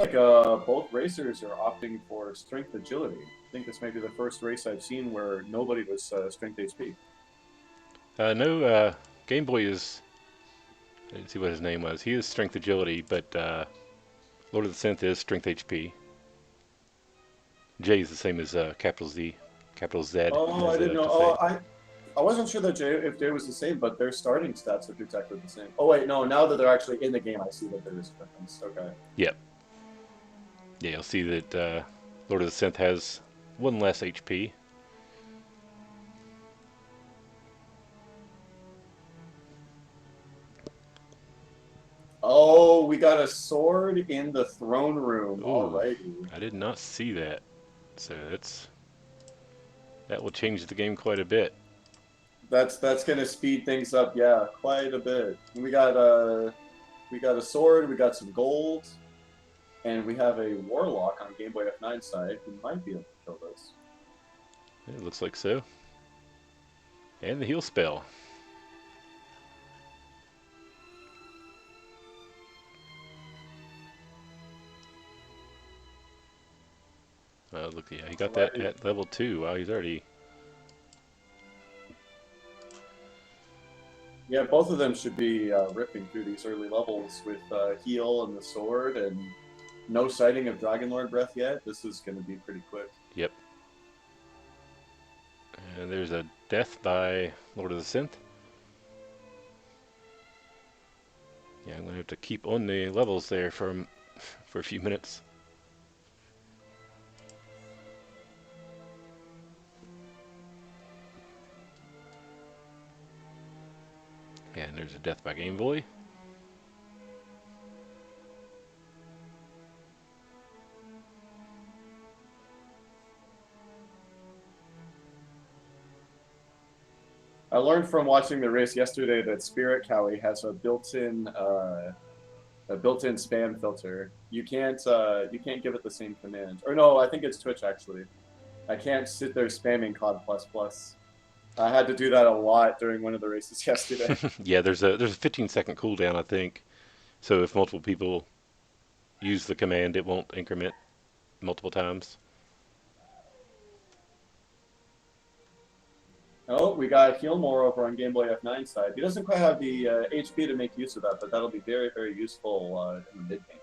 like both racers are opting for strength agility. I think this may be the first race I've seen where nobody was strength HP. No, Game Boy is. I didn't see what his name was. He is Strength Agility, but Lord of the Synth is Strength HP. J is the same as capital Z, capital Z Oh, I as didn't know. to say. I wasn't sure that if Jay was the same, but their starting stats look exactly the same. Oh wait, no. Now that they're actually in the game, I see that there is a difference. Okay. Yep. Yeah, you'll see that Lord of the Synth has one less HP. Oh, we got a sword in the throne room. Ooh, Alrighty. I did not see that. So that will change the game quite a bit. That's gonna speed things up, yeah, quite a bit. We got a sword, we got some gold, and we have a warlock on Game Boy F9 side who might be able to kill this. It looks like so. And the heal spell. Look, yeah, he got that Alrighty. at level 2. Wow, he's already. Yeah, both of them should be ripping through these early levels with heal and the sword, and no sighting of Dragonlord breath yet. This is going to be pretty quick. Yep. And there's a death by Lord of the Synth. Yeah, I'm gonna have to keep on the levels there for a few minutes. Yeah, and there's a death by Game Boy. I learned from watching the race yesterday that Spirit Cowie has a built-in spam filter. You can't give it the same command. Or no, I think it's Twitch actually. I can't sit there spamming COD plus plus. I had to do that a lot during one of the races yesterday. Yeah, there's a 15-second cooldown, I think. So if multiple people use the command, it won't increment multiple times. Oh, we got heal more over on Game Boy F9 side. He doesn't quite have the HP to make use of that, but that'll be very, very useful in the mid game.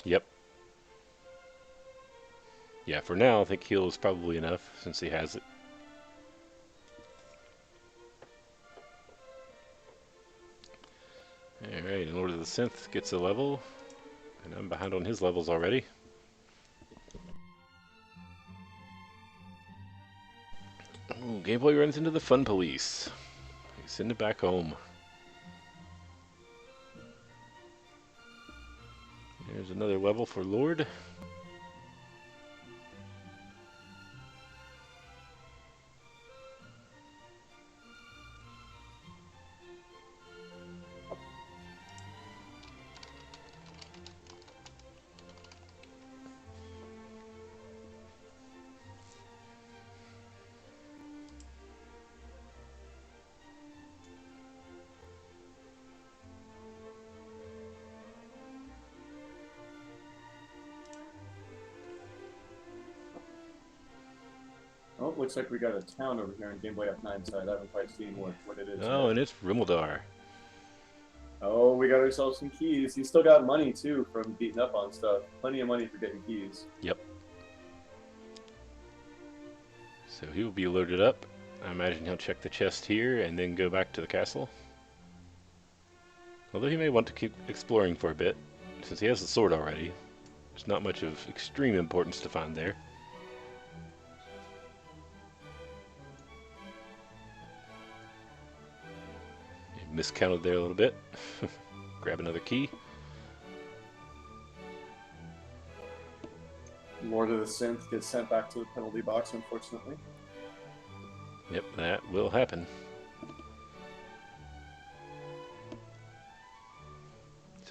Yep. Yeah, for now, I think heal is probably enough since he has it. Alright, and Lord of the Synth gets a level, and I'm behind on his levels already. Ooh, Game Boy runs into the fun police. He's sending it back home. There's another level for Lord. Oh, looks like we got a town over here on Game Boy F9 side. I haven't quite seen what it is Oh, yet. and it's Rimuldar. Oh, we got ourselves some keys. He still got money too from beating up on stuff. Plenty of money for getting keys. Yep. So he will be loaded up. I imagine he'll check the chest here and then go back to the castle. Although he may want to keep exploring for a bit, since he has the sword already. There's not much of extreme importance to find there. Miscounted there a little bit. Grab another key. Lord of the Synth gets sent back to the penalty box, unfortunately. Yep, that will happen.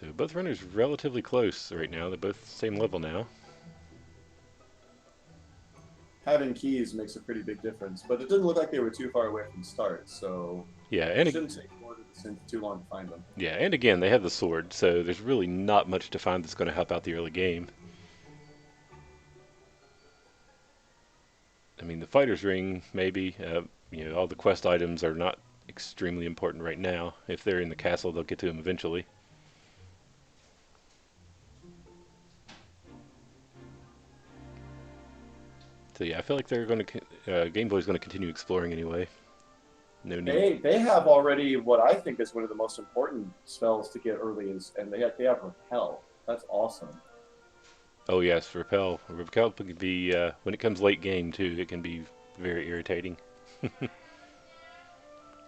So both runners relatively close right now. They're both same level now. Having keys makes a pretty big difference, but it didn't look like they were too far away from start, so Yeah, it and shouldn't take Lord of the Synth too long to find them. yeah, and again they have the sword, so there's really not much to find that's going to help out the early game. I mean, the fighter's ring, maybe. All the quest items are not extremely important right now. If they're in the castle, they'll get to them eventually. So yeah, I feel like they're going to Game Boy's going to continue exploring anyway. No need. They have already what I think is one of the most important spells to get early, and they have repel. That's awesome. Oh yes, repel. Repel can be when it comes late game too. It can be very irritating.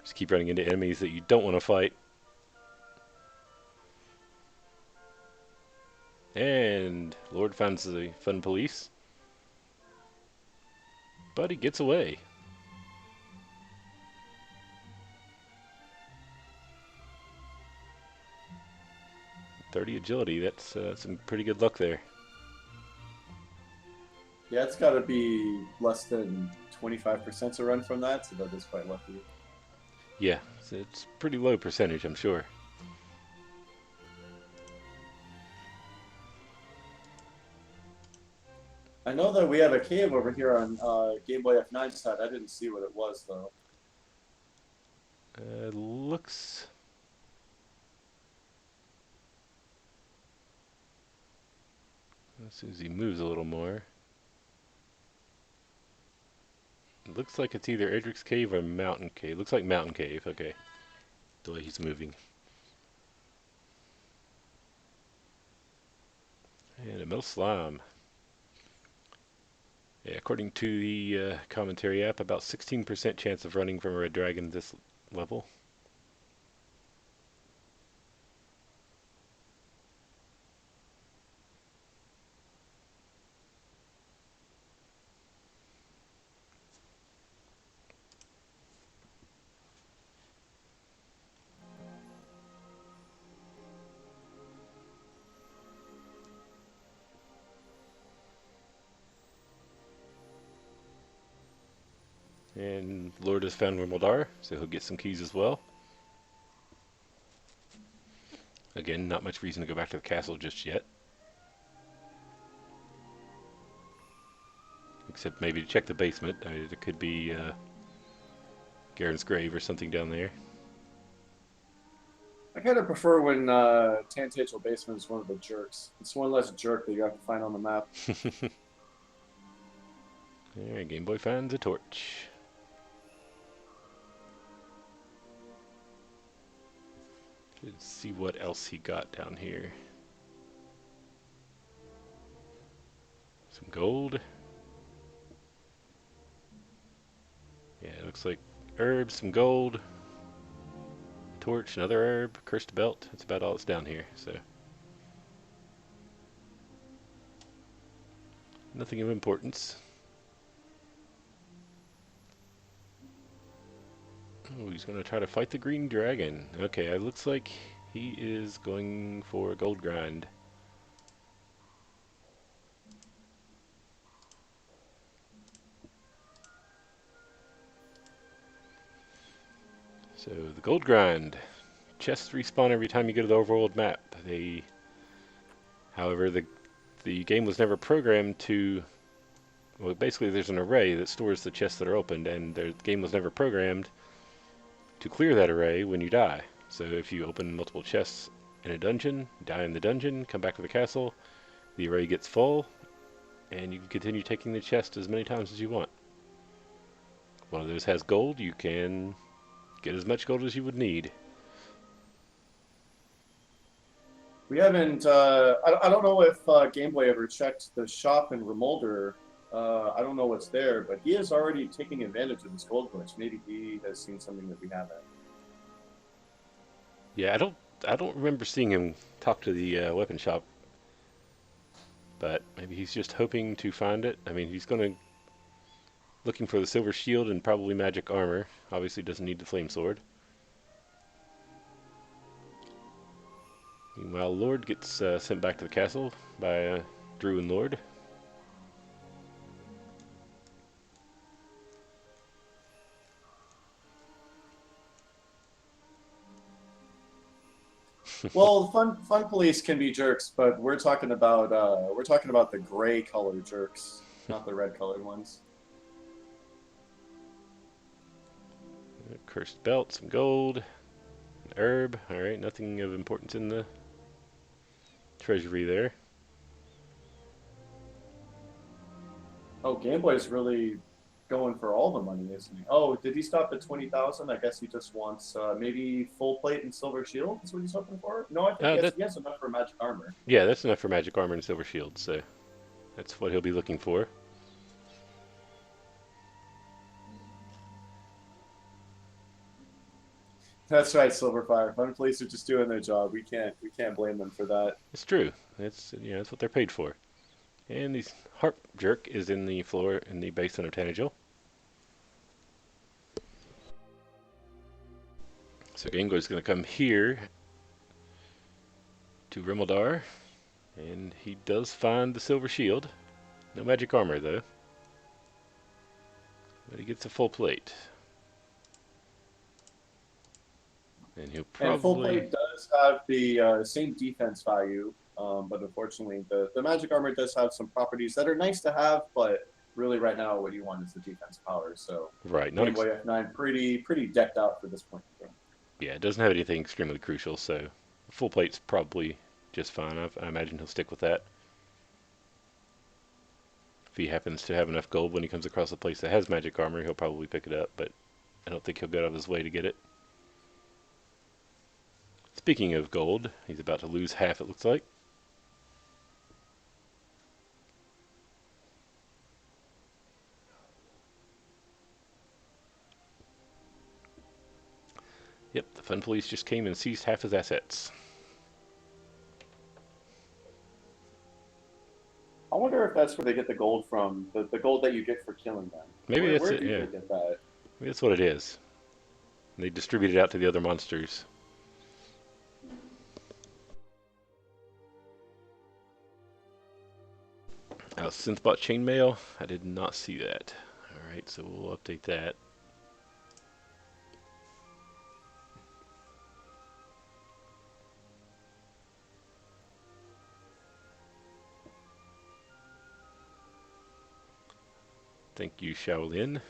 Just keep running into enemies that you don't want to fight. And Lord finds the fun police, but he gets away. 30 agility. That's some pretty good luck there. Yeah, it's got to be less than 25% to run from that, so that is quite lucky. Yeah, it's pretty low percentage, I'm sure. I know that we have a cave over here on Game Boy F9 side. I didn't see what it was though. Looks. As soon as he moves a little more, it looks like it's either Edric's Cave or Mountain Cave. Looks like Mountain Cave. Okay, the way he's moving. And a metal slime. Yeah, according to the commentary app, about 16% chance of running from a red dragon this level. And Lord has found Wimbledar, so he'll get some keys as well. Again, not much reason to go back to the castle just yet. Except maybe to check the basement. It could be Garen's grave or something down there. I kind of prefer when Tantagel Basement is one of the jerks. It's one less jerk that you have to find on the map. Alright, Game Boy finds a torch. Let's see what else he got down here. Some gold. Yeah, it looks like herbs, some gold, torch, another herb, cursed belt. That's about all that's down here, so. Nothing of importance. Oh, he's going to try to fight the green dragon. Okay, it looks like he is going for a gold grind. So, the gold grind. Chests respawn every time you go to the overworld map. However, the game was never programmed to. Well, basically, there's an array that stores the chests that are opened, and the game was never programmed to clear that array when you die. So, if you open multiple chests in a dungeon, die in the dungeon, come back to the castle, the array gets full, and you can continue taking the chest as many times as you want. One of those has gold. You can get as much gold as you would need. We haven't. I don't know if Game Boy ever checked the shop in Remolder. I don't know what's there, but he is already taking advantage of this gold glitch. Maybe he has seen something that we haven't. Yeah, I don't remember seeing him talk to the weapon shop, but maybe he's just hoping to find it. I mean, he's going to looking for the silver shield and probably magic armor. Obviously, doesn't need the flame sword. Meanwhile, Lord gets sent back to the castle by Drew and Lord. Well, fun police can be jerks, but we're talking about the gray colored jerks, not the red colored ones. Cursed belt, some gold, an herb. Alright, nothing of importance in the treasury there. Oh, Game Boy's really going for all the money, isn't he? Oh, did he stop at 20,000? I guess he just wants maybe full plate and silver shield. Is what he's hoping for. No, I think That he has enough for magic armor. Yeah, that's enough for magic armor and silver shield, so that's what he'll be looking for. That's right, Silverfire. Fun Police are just doing their job. We can't blame them for that. It's true. That's what they're paid for. And the harp jerk is in the floor in the basement of Tanagil. So Gango's going to come here to Rimeldar, and he does find the silver shield. No magic armor though, but he gets a full plate. And he'll And full probably plate does have the same defense value, but unfortunately, the magic armor does have some properties that are nice to have, but really right now what you want is the defense power. So right. Game Boy F9 pretty decked out for this point in the game. Yeah, it doesn't have anything extremely crucial, so full plate's probably just fine. I imagine he'll stick with that. If he happens to have enough gold when he comes across a place that has magic armor, he'll probably pick it up, but I don't think he'll go out of his way to get it. Speaking of gold, he's about to lose half, it looks like. Yep, the Fun Police just came and seized half his assets. I wonder if that's where they get the gold from, the gold that you get for killing them. Maybe that's Where it, do yeah. they get that? Maybe that's what it is. They distribute it out to the other monsters. Synthbot chainmail. I did not see that. Alright, so we'll update that. Thank you, Shaolin.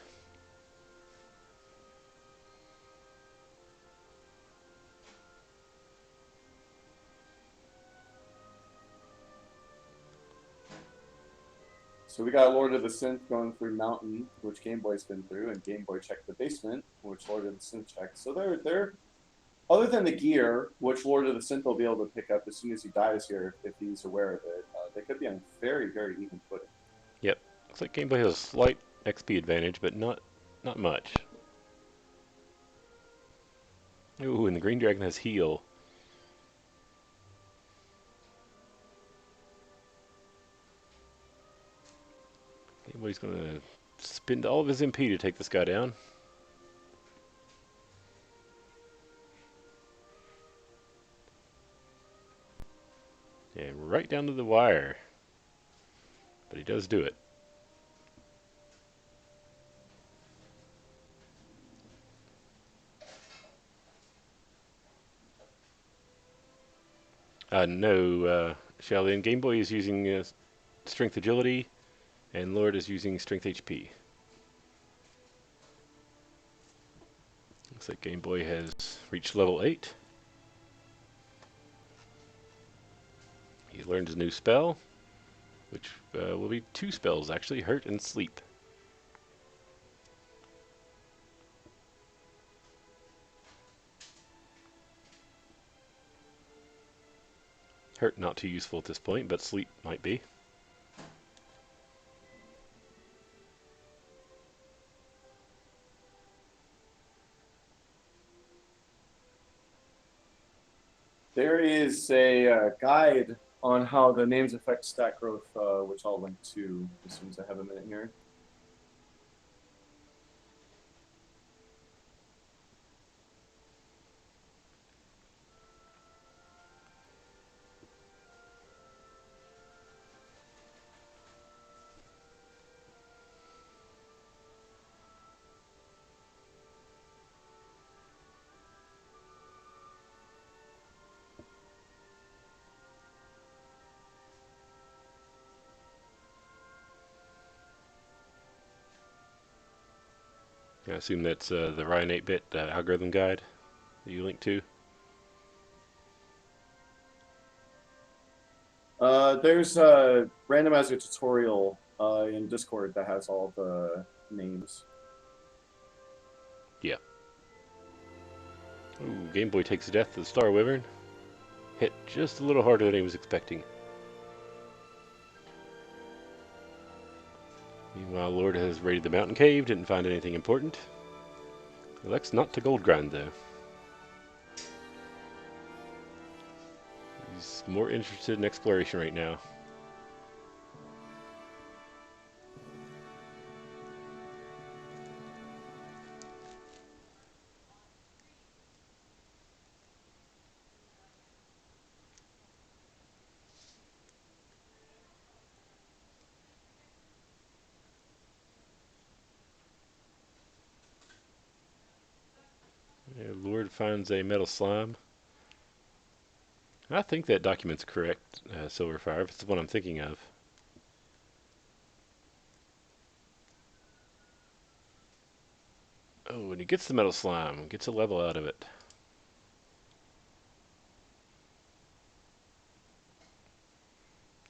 So we got Lord of the Synth going through Mountain, which Game Boy's been through, and Game Boy checked the basement, which Lord of the Synth checked. So they're other than the gear, which Lord of the Synth will be able to pick up as soon as he dies here, if he's aware of it. They could be on very even footing. Yep. Looks like Game Boy has a slight XP advantage, but not much. Ooh, and the Green Dragon has heal. Game Boy's gonna spend all of his MP to take this guy down. And right down to the wire. But he does do it. No, Shaolin. Game Boy is using Strength Agility, and Lord is using Strength HP. Looks like Game Boy has reached level 8. He learned his new spell, which will be 2 spells actually, Hurt and Sleep. Hurt not too useful at this point, but Sleep might be. There is a guide on how the names affect stat growth, which I'll link to as soon as I have a minute here. I assume that's the Ryan 8-bit algorithm guide that you linked to. There's a randomizer tutorial in Discord that has all the names. Yeah. Ooh, Game Boy takes a death to the Star Wyvern. Hit just a little harder than he was expecting. Meanwhile, Lord has raided the mountain cave, didn't find anything important. Elects not to gold grind, though. He's more interested in exploration right now. Yeah, Lord finds a metal slime. I think that document's correct, Silverfire, if it's the one I'm thinking of. Oh, and he gets the metal slime, gets a level out of it.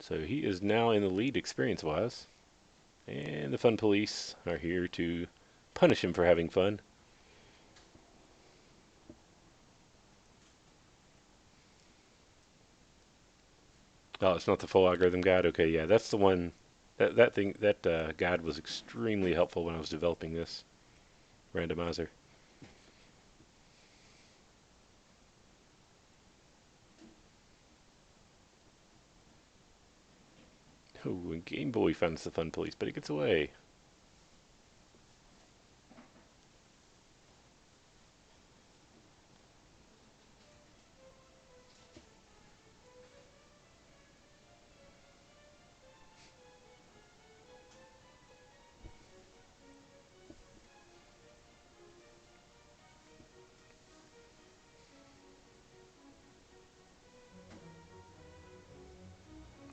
So he is now in the lead experience-wise. And the fun police are here to punish him for having fun. Oh, it's not the full algorithm guide? Okay, yeah, that's the one. That guide was extremely helpful when I was developing this randomizer. Oh, and Game Boy finds the fun police, but he gets away.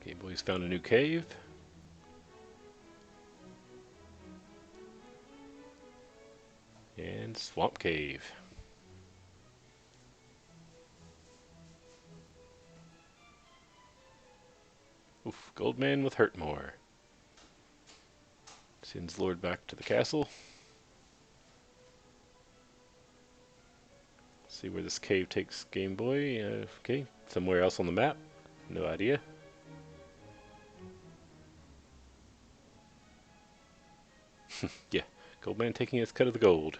Game Boy's found a new cave. And Swamp Cave. Oof, Goldman with Hurtmore. Sends Lord back to the castle. See where this cave takes Game Boy. Okay, somewhere else on the map. No idea. Yeah, Goldman taking his cut of the gold.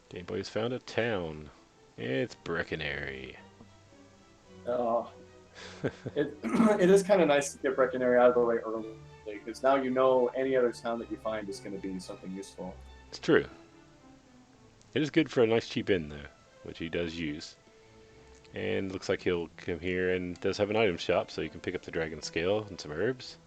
Game Boy's found a town. It's Breckenary. Oh, it it is kind of nice to get Breckenary out of the way early, because now you know any other town that you find is going to be something useful. It's true. It is good for a nice cheap inn, though, which he does use. And looks like he'll come here and does have an item shop, so you can pick up the dragon scale and some herbs.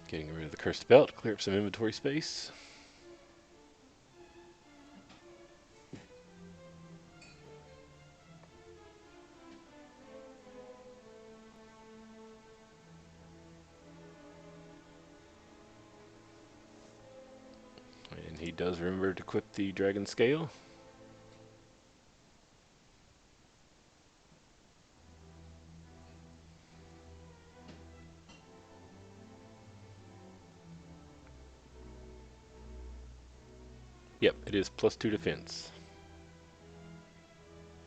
Getting rid of the cursed belt, clear up some inventory space. And he does remember to equip the dragon scale. Yep, it is +2 defense.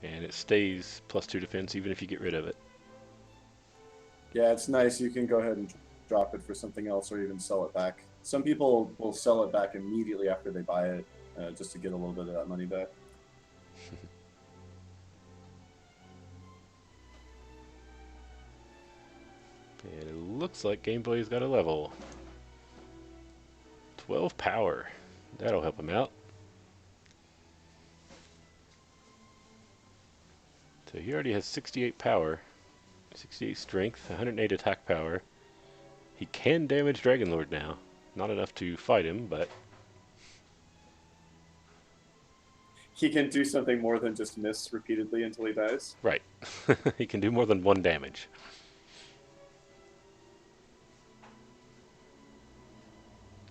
And it stays +2 defense even if you get rid of it. Yeah, it's nice. You can go ahead and drop it for something else or even sell it back. Some people will sell it back immediately after they buy it, just to get a little bit of that money back. And it looks like Game Boy's got a level. 12 power. That'll help him out. So he already has 68 power, 68 strength, 108 attack power. He can damage Dragonlord now. Not enough to fight him, but He can do something more than just miss repeatedly until he dies. right. He can do more than one damage.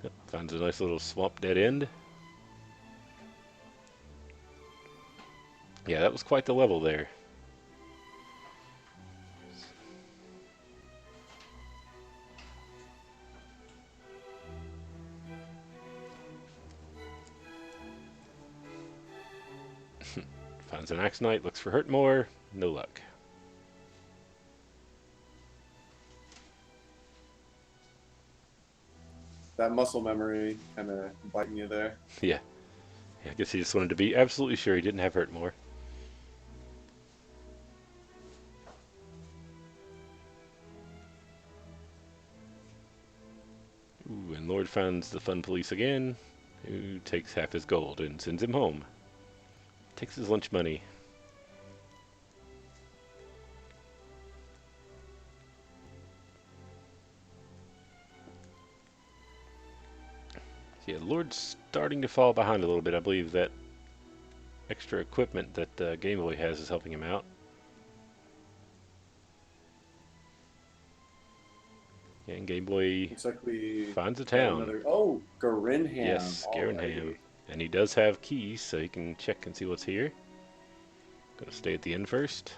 Yep, finds a nice little swamp dead end. Yeah, that was quite the level there. Finds an Axe Knight, looks for hurt more, no luck. That muscle memory kind of biting you there. Yeah, I guess he just wanted to be absolutely sure he didn't have hurt more. Ooh, and Lord finds the fun police again, who takes half his gold and sends him home. Takes his lunch money. So yeah, Lord's starting to fall behind a little bit. I believe that extra equipment that Game Boy has is helping him out. Yeah, and Game Boy Looks like we finds a got town. another. Oh, Garinham. Yes, Garenham. Alrighty. And he does have keys, so he can check and see what's here. Gonna stay at the inn first.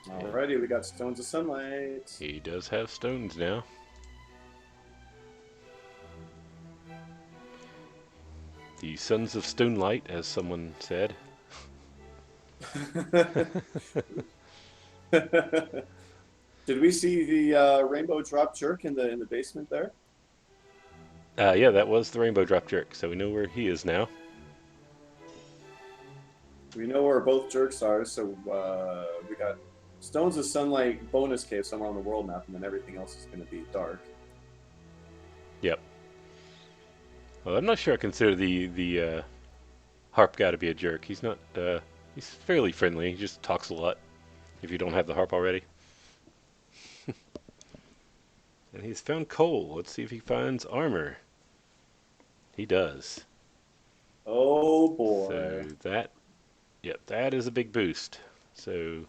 Alrighty, we got Stones of Sunlight. He does have stones now. The Sons of Stonelight, as someone said. Did we see the rainbow drop jerk in the basement there? Yeah, that was the Rainbow Drop Jerk, so we know where he is now. We know where both jerks are, so we got Stones of Sunlight bonus cave somewhere on the world map, and then everything else is going to be dark. Yep. Well, I'm not sure I consider the harp guy to be a jerk. He's not. He's fairly friendly. He just talks a lot. If you don't have the harp already. And he's found coal. Let's see if he finds armor. He does. Oh So boy. yep, that is a big boost. So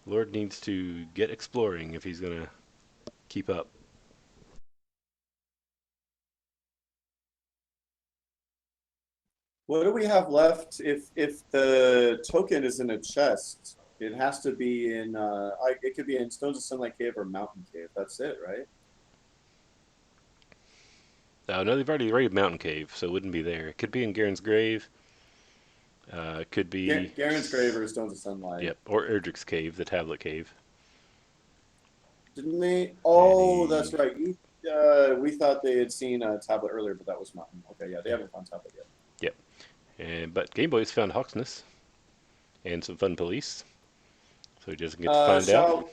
Lord needs to get exploring if he's gonna keep up. What do we have left? If the token is in a chest, it has to be in. It could be in Stones of Sunlight Cave or Mountain Cave. That's it, right? No, they've already raided Mountain Cave, so it wouldn't be there. It could be in Garen's grave. It could be. Garen's Grave or Stones of Sunlight. Yep, or Erdrick's cave, the Tablet Cave. Didn't they? And Oh, that's he. right. We thought they had seen a tablet earlier, but that was Mountain. Okay, yeah, they haven't found tablet yet. Yep. But Game Boy's found Hawksness and some fun police, so he doesn't get to find out.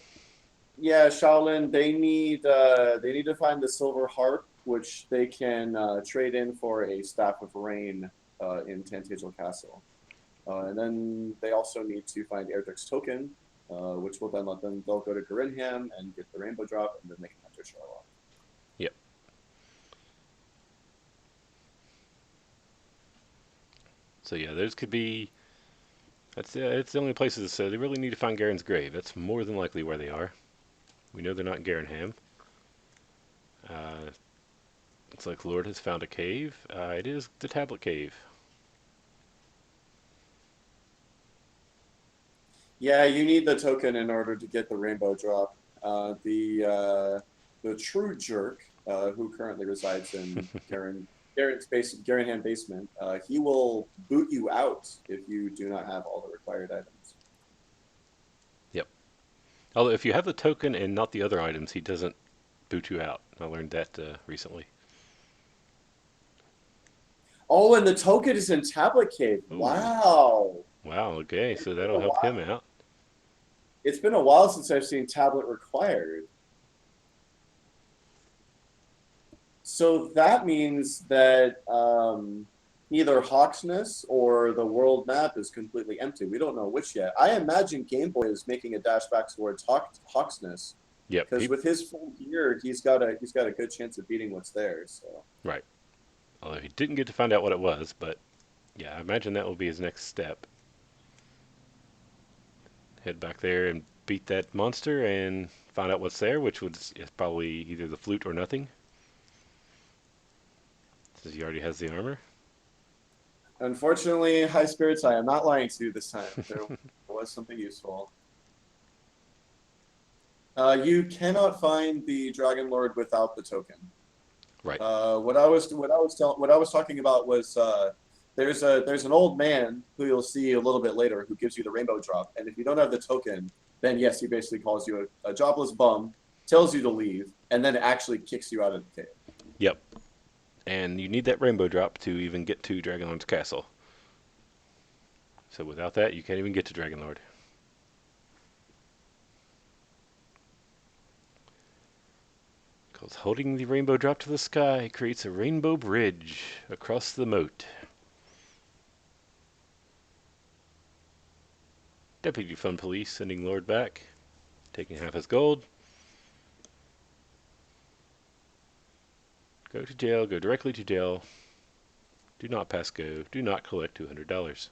Yeah, Shaolin. They need to find the silver harp, which they can trade in for a staff of rain in Tantazel Castle. And then they also need to find Erdrick's token, which will then let them. They'll go to Garinham and get the rainbow drop, and then they can enter Charlotte. Yep. So yeah, those could be. It's the only places. So they really need to find Garen's grave. That's more than likely where they are. We know they're not in Garenham. Looks like Lord has found a cave. It is the Tablet Cave. Yeah, you need the token in order to get the rainbow drop. The true jerk, who currently resides in Garinham basement, he will boot you out if you do not have all the required items. Yep. Although if you have the token and not the other items, he doesn't boot you out. I learned that recently. Oh, and the token is in Tablet Cave. Ooh, Wow. wow. Okay, It's so been that'll a help him while. out. It's been a while since I've seen tablet required. So that means that either Hawksness or the world map is completely empty. We don't know which yet. I imagine Game Boy is making a dash back towards Hawksness Yep. because with his full gear, he's got a good chance of beating what's there. So Right. Although he didn't get to find out what it was, but yeah, I imagine that will be his next step. Head back there and beat that monster and find out what's there, which is probably either the flute or nothing, since he already has the armor. unfortunately, high spirits, I am not lying to you this time. There was something useful. You cannot find the Dragon Lord without the token. Right. What I was talking about was there's an old man who you'll see a little bit later who gives you the rainbow drop, and if you don't have the token, then yes, he basically calls you a jobless bum, tells you to leave, and then actually kicks you out of the cave. Yep. And you need that rainbow drop to even get to Dragonlord's castle. So without that, you can't even get to Dragonlord. Because holding the rainbow drop to the sky creates a rainbow bridge across the moat. Deputy Fun Police sending Lord back, taking half his gold. Go to jail, go directly to jail. Do not pass go, do not collect $200.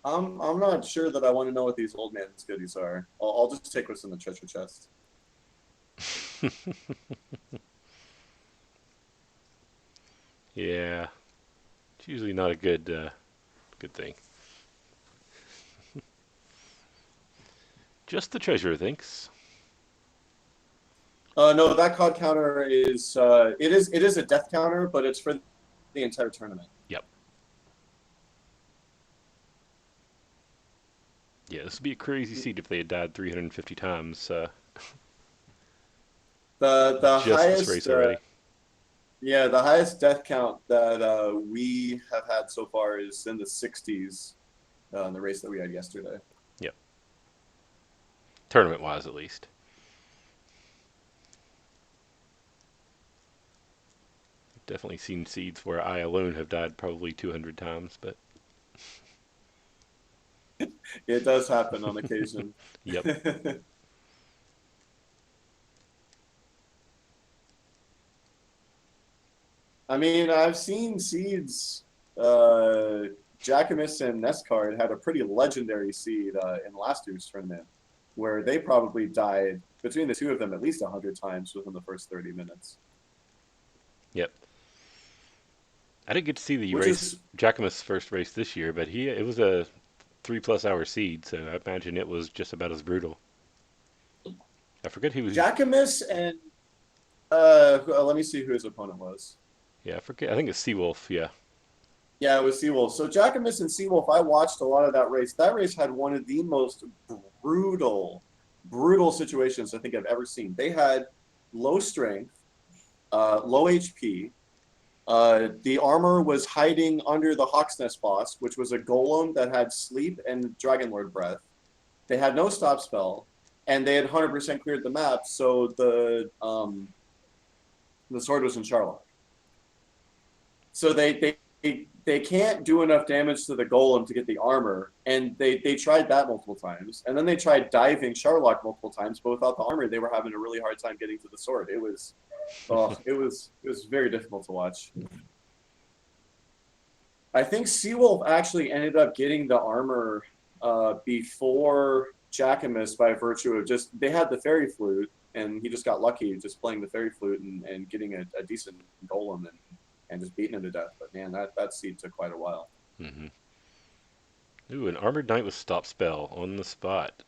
I'm not sure that I want to know what these old man's goodies are. I'll just take what's in the treasure chest. Yeah, it's usually not a good thing. Just the treasurer thinks. No, that card counter is it is a death counter, but it's for the entire tournament. Yep. Yeah, this would be a crazy seed if they had died 350 times The just this highest race already. Yeah, the highest death count that we have had so far is in the 60s in the race that we had yesterday. Yep. Tournament wise, at least. Definitely seen seeds where I alone have died probably 200 times, but It does happen on occasion. yep. I mean, I've seen seeds. Uh, Jackamus and Nescard had a pretty legendary seed in last year's tournament, where they probably died between the two of them at least 100 times within the first 30 minutes, Yep. I didn't get to see the which race, is Jackamus' first race this year, but it was a 3+ hour seed, so I imagine it was just about as brutal. I forget who was. Jackamus and let me see who his opponent was. Yeah, I forget. I think it's Seawolf. Yeah. Yeah, it was Seawolf. So Jackamus and Seawolf, I watched a lot of that race. That race had one of the most brutal, brutal situations I think I've ever seen. They had low strength, low HP. The armor was hiding under the Hawk's Nest boss, which was a golem that had sleep and Dragonlord breath. They had no stop spell, and they had 100% cleared the map. So the sword was in Charlock. So they can't do enough damage to the golem to get the armor, and they tried that multiple times, and then they tried diving Charlock multiple times, but without the armor, they were having a really hard time getting to the sword. It was very difficult to watch. I think Seawolf actually ended up getting the armor before Jackamus by virtue of just they had the fairy flute, and he just got lucky just playing the fairy flute and getting a decent golem and just beating him to death. But man, that seed took quite a while. Mm-hmm. Ooh, an armored knight with stop spell on the spot.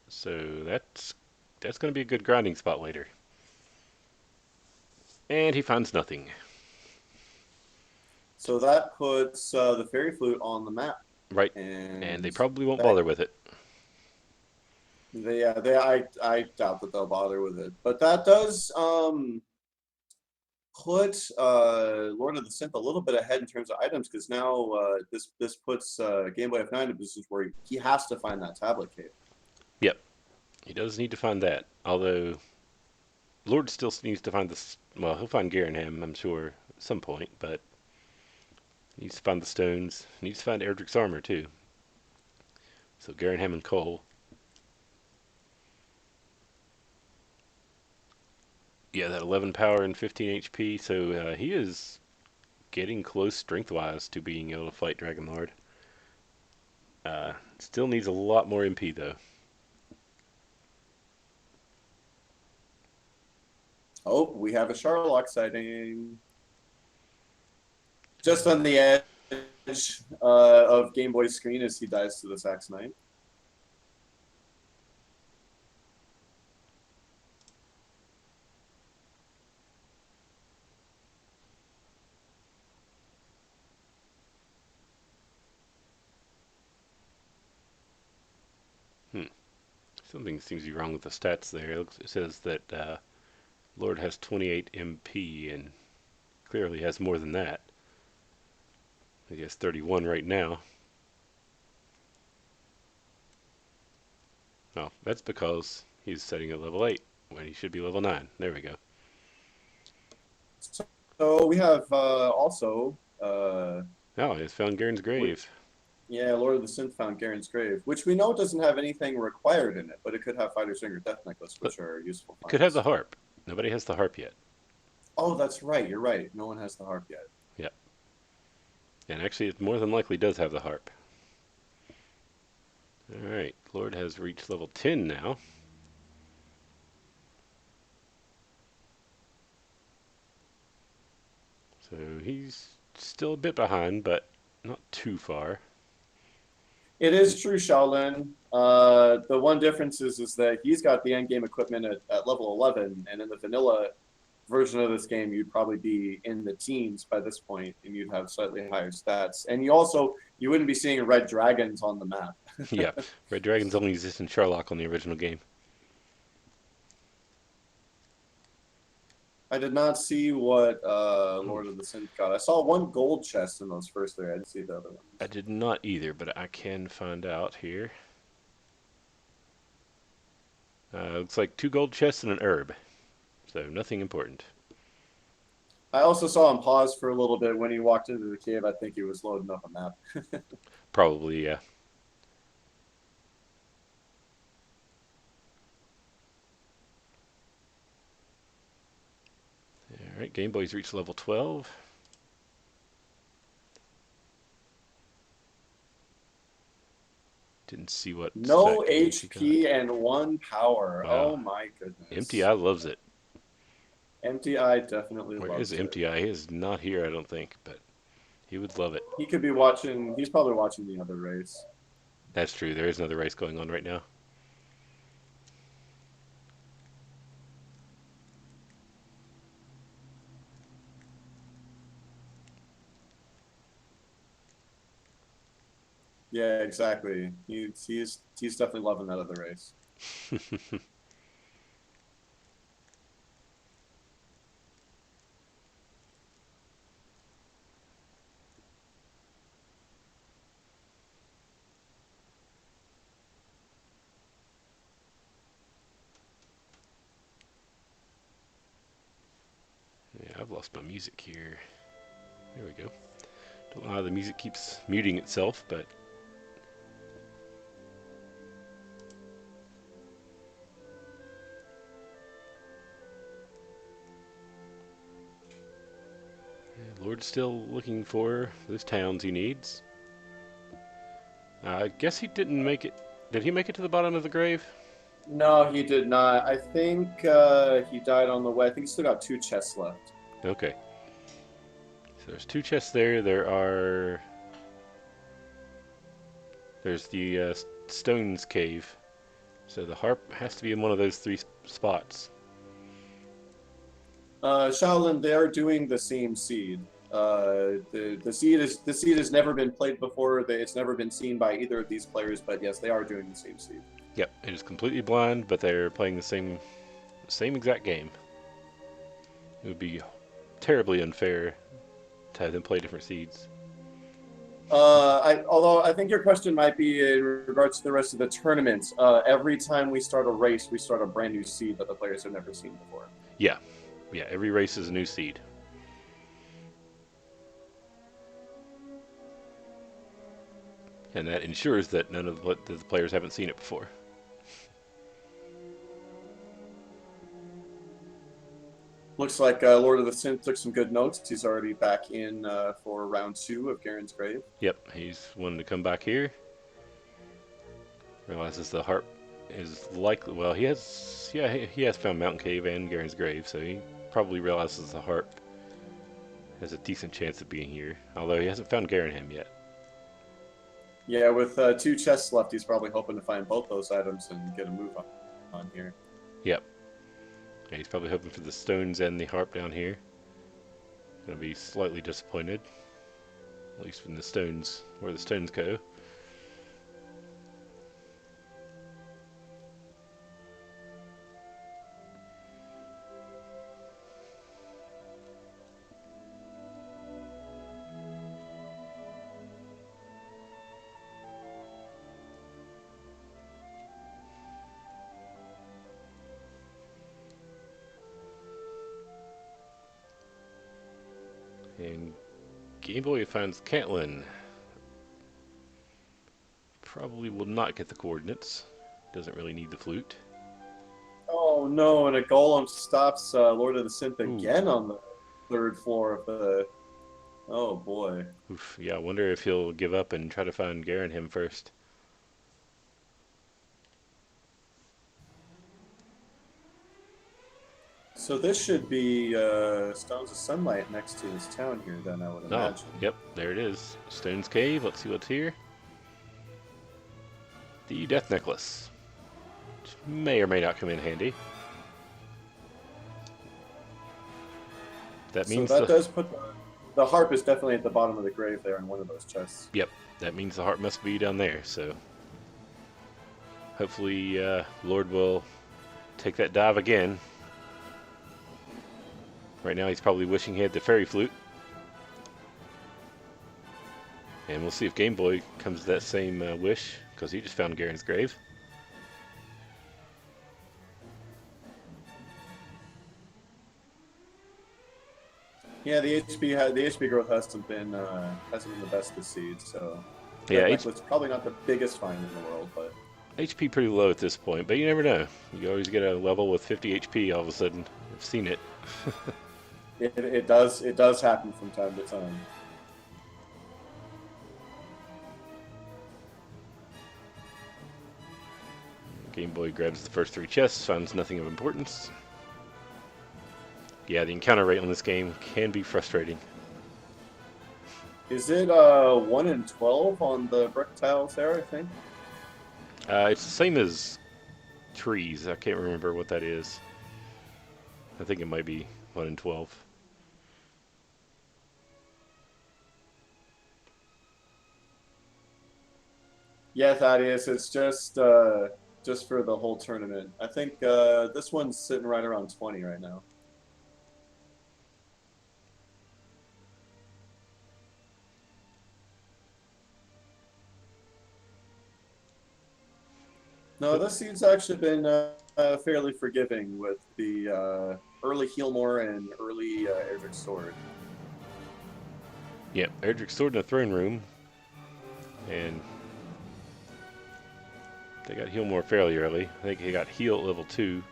So that's going to be a good grinding spot later. And he finds nothing. So that puts the fairy flute on the map, Right. And and they probably won't that bother with it. they I doubt that they'll bother with it. But that does put Lord of the Synth a little bit ahead in terms of items because now this puts Game Boy F9 in a position where he has to find that tablet cave. Yep, he does need to find that. Although Lord still needs to find this. Well, he'll find Garanham, I'm sure, at some point, but he needs to find the stones. He needs to find Erdrick's armor too. So Garanham and Cole. Yeah, that 11 power and 15 HP. So he is getting close strength-wise to being able to fight Dragon Lord. Still needs a lot more MP though. Oh, we have a Sharlock sighting. Just on the edge of Game Boy's screen as he dies to the Sax Knight. Something seems to be wrong with the stats there. It says that Lord has 28 MP and clearly has more than that. He has 31 right now. Oh, that's because he's setting at level 8 when he should be level 9. There we go. So we have also Oh, he has found Garen's grave. yeah, Lord of the Synth found Garen's grave, which we know doesn't have anything required in it, but it could have Fighter's Ring or Death Necklace, which are useful It could have finds. the harp. Nobody has the harp yet. Oh, that's right. You're right. No one has the harp yet. Yep. And actually, it more than likely does have the harp. Alright, Lord has reached level 10 now. So he's still a bit behind, but not too far. It is true, Shaolin. The one difference is that he's got the end game equipment at level 11, and in the vanilla version of this game, you'd probably be in the teens by this point, and you'd have slightly higher stats. And you wouldn't be seeing red dragons on the map. Yeah, Red Dragons only exist in Sherlock on the original game. I did not see what Lord of the Synth got. I saw one gold chest in those first three. I didn't see the other ones. I did not either, but I can find out here. Looks like 2 gold chests and an herb. So nothing important. I also saw him pause for a little bit when he walked into the cave. I think he was loading up a map. Probably, yeah. Alright, Game Boy's reached level 12. Didn't see what No stat gauge he HP got. and 1 power. Wow. Oh my goodness. MTI loves it. MTI definitely Where loves is it. MTI? He is not here, I don't think, but he would love it. He could be watching. He's probably watching the other race. That's true. There is another race going on right now. Yeah, exactly. He's definitely loving that other race. Yeah, I've lost my music here. There we go. Don't know how the music keeps muting itself, but Lord's still looking for those towns he needs. I guess he didn't make it. Did he make it to the bottom of the grave? No, he did not. I think he died on the way. I think he still got 2 chests left. Okay. So there's 2 chests there. There's the Stones Cave. So the harp has to be in one of those 3 spots. Shaolin, they are doing the same seed. The seed has never been played before. It's never been seen by either of these players. But yes, they are doing the same seed. Yep, it is completely blind, but they're playing the same exact game. It would be terribly unfair to have them play different seeds. Although I think your question might be in regards to the rest of the tournament. Every time we start a race, we start a brand new seed that the players have never seen before. Yeah, every race is a new seed. And that ensures that none of the players haven't seen it before. Looks like Lord of the Synth took some good notes. He's already back in for round 2 of Garen's Grave. Yep, he's wanting to come back here. Realizes the harp is likely. Well, he has found Mountain Cave and Garen's Grave, so he probably realizes the harp has a decent chance of being here. Although he hasn't found Garenham yet. Yeah, with 2 chests left, he's probably hoping to find both those items and get a move on here. Yep. Yeah, he's probably hoping for the stones and the harp down here. Gonna be slightly disappointed. At least when the stones, where the stones go. And Game Boy finds Caitlin. Probably will not get the coordinates. Doesn't really need the flute. Oh no, and a golem stops Lord of the Synth Ooh. again on the 3rd floor of the... Oh boy. Oof, yeah, I wonder if he'll give up and try to find Garenham first. So this should be Stones of Sunlight next to his town here, then, I would imagine. Oh, yep, there it is. Stone's Cave, let's see what's here. The Death Necklace, which may or may not come in handy. That means so that does put the harp is definitely at the bottom of the grave there in one of those chests. Yep, that means the harp must be down there, so hopefully Lord will take that dive again. Right now he's probably wishing he had the fairy flute. And we'll see if Game Boy comes to that same wish, because he just found Garen's Grave. Yeah, the HP growth hasn't been the best this seed, so yeah, it's probably not the biggest find in the world, but HP pretty low at this point, but you never know. You always get a level with 50 HP all of a sudden. I've seen it. it does happen from time to time. Game Boy grabs the first 3 chests, finds nothing of importance. Yeah, the encounter rate on this game can be frustrating. Is it 1 in 12 on the brick tiles there, I think? It's the same as trees. I can't remember what that is. I think it might be 1 in 12. Yeah, Thaddeus, it's just for the whole tournament. I think this one's sitting right around 20 right now. No, this seed's actually been fairly forgiving with the early Healmore and early Erdrick's Sword. Yep, Erdrick's Sword in the throne room. And they got Healmore fairly early. I think he got Heal at level 2.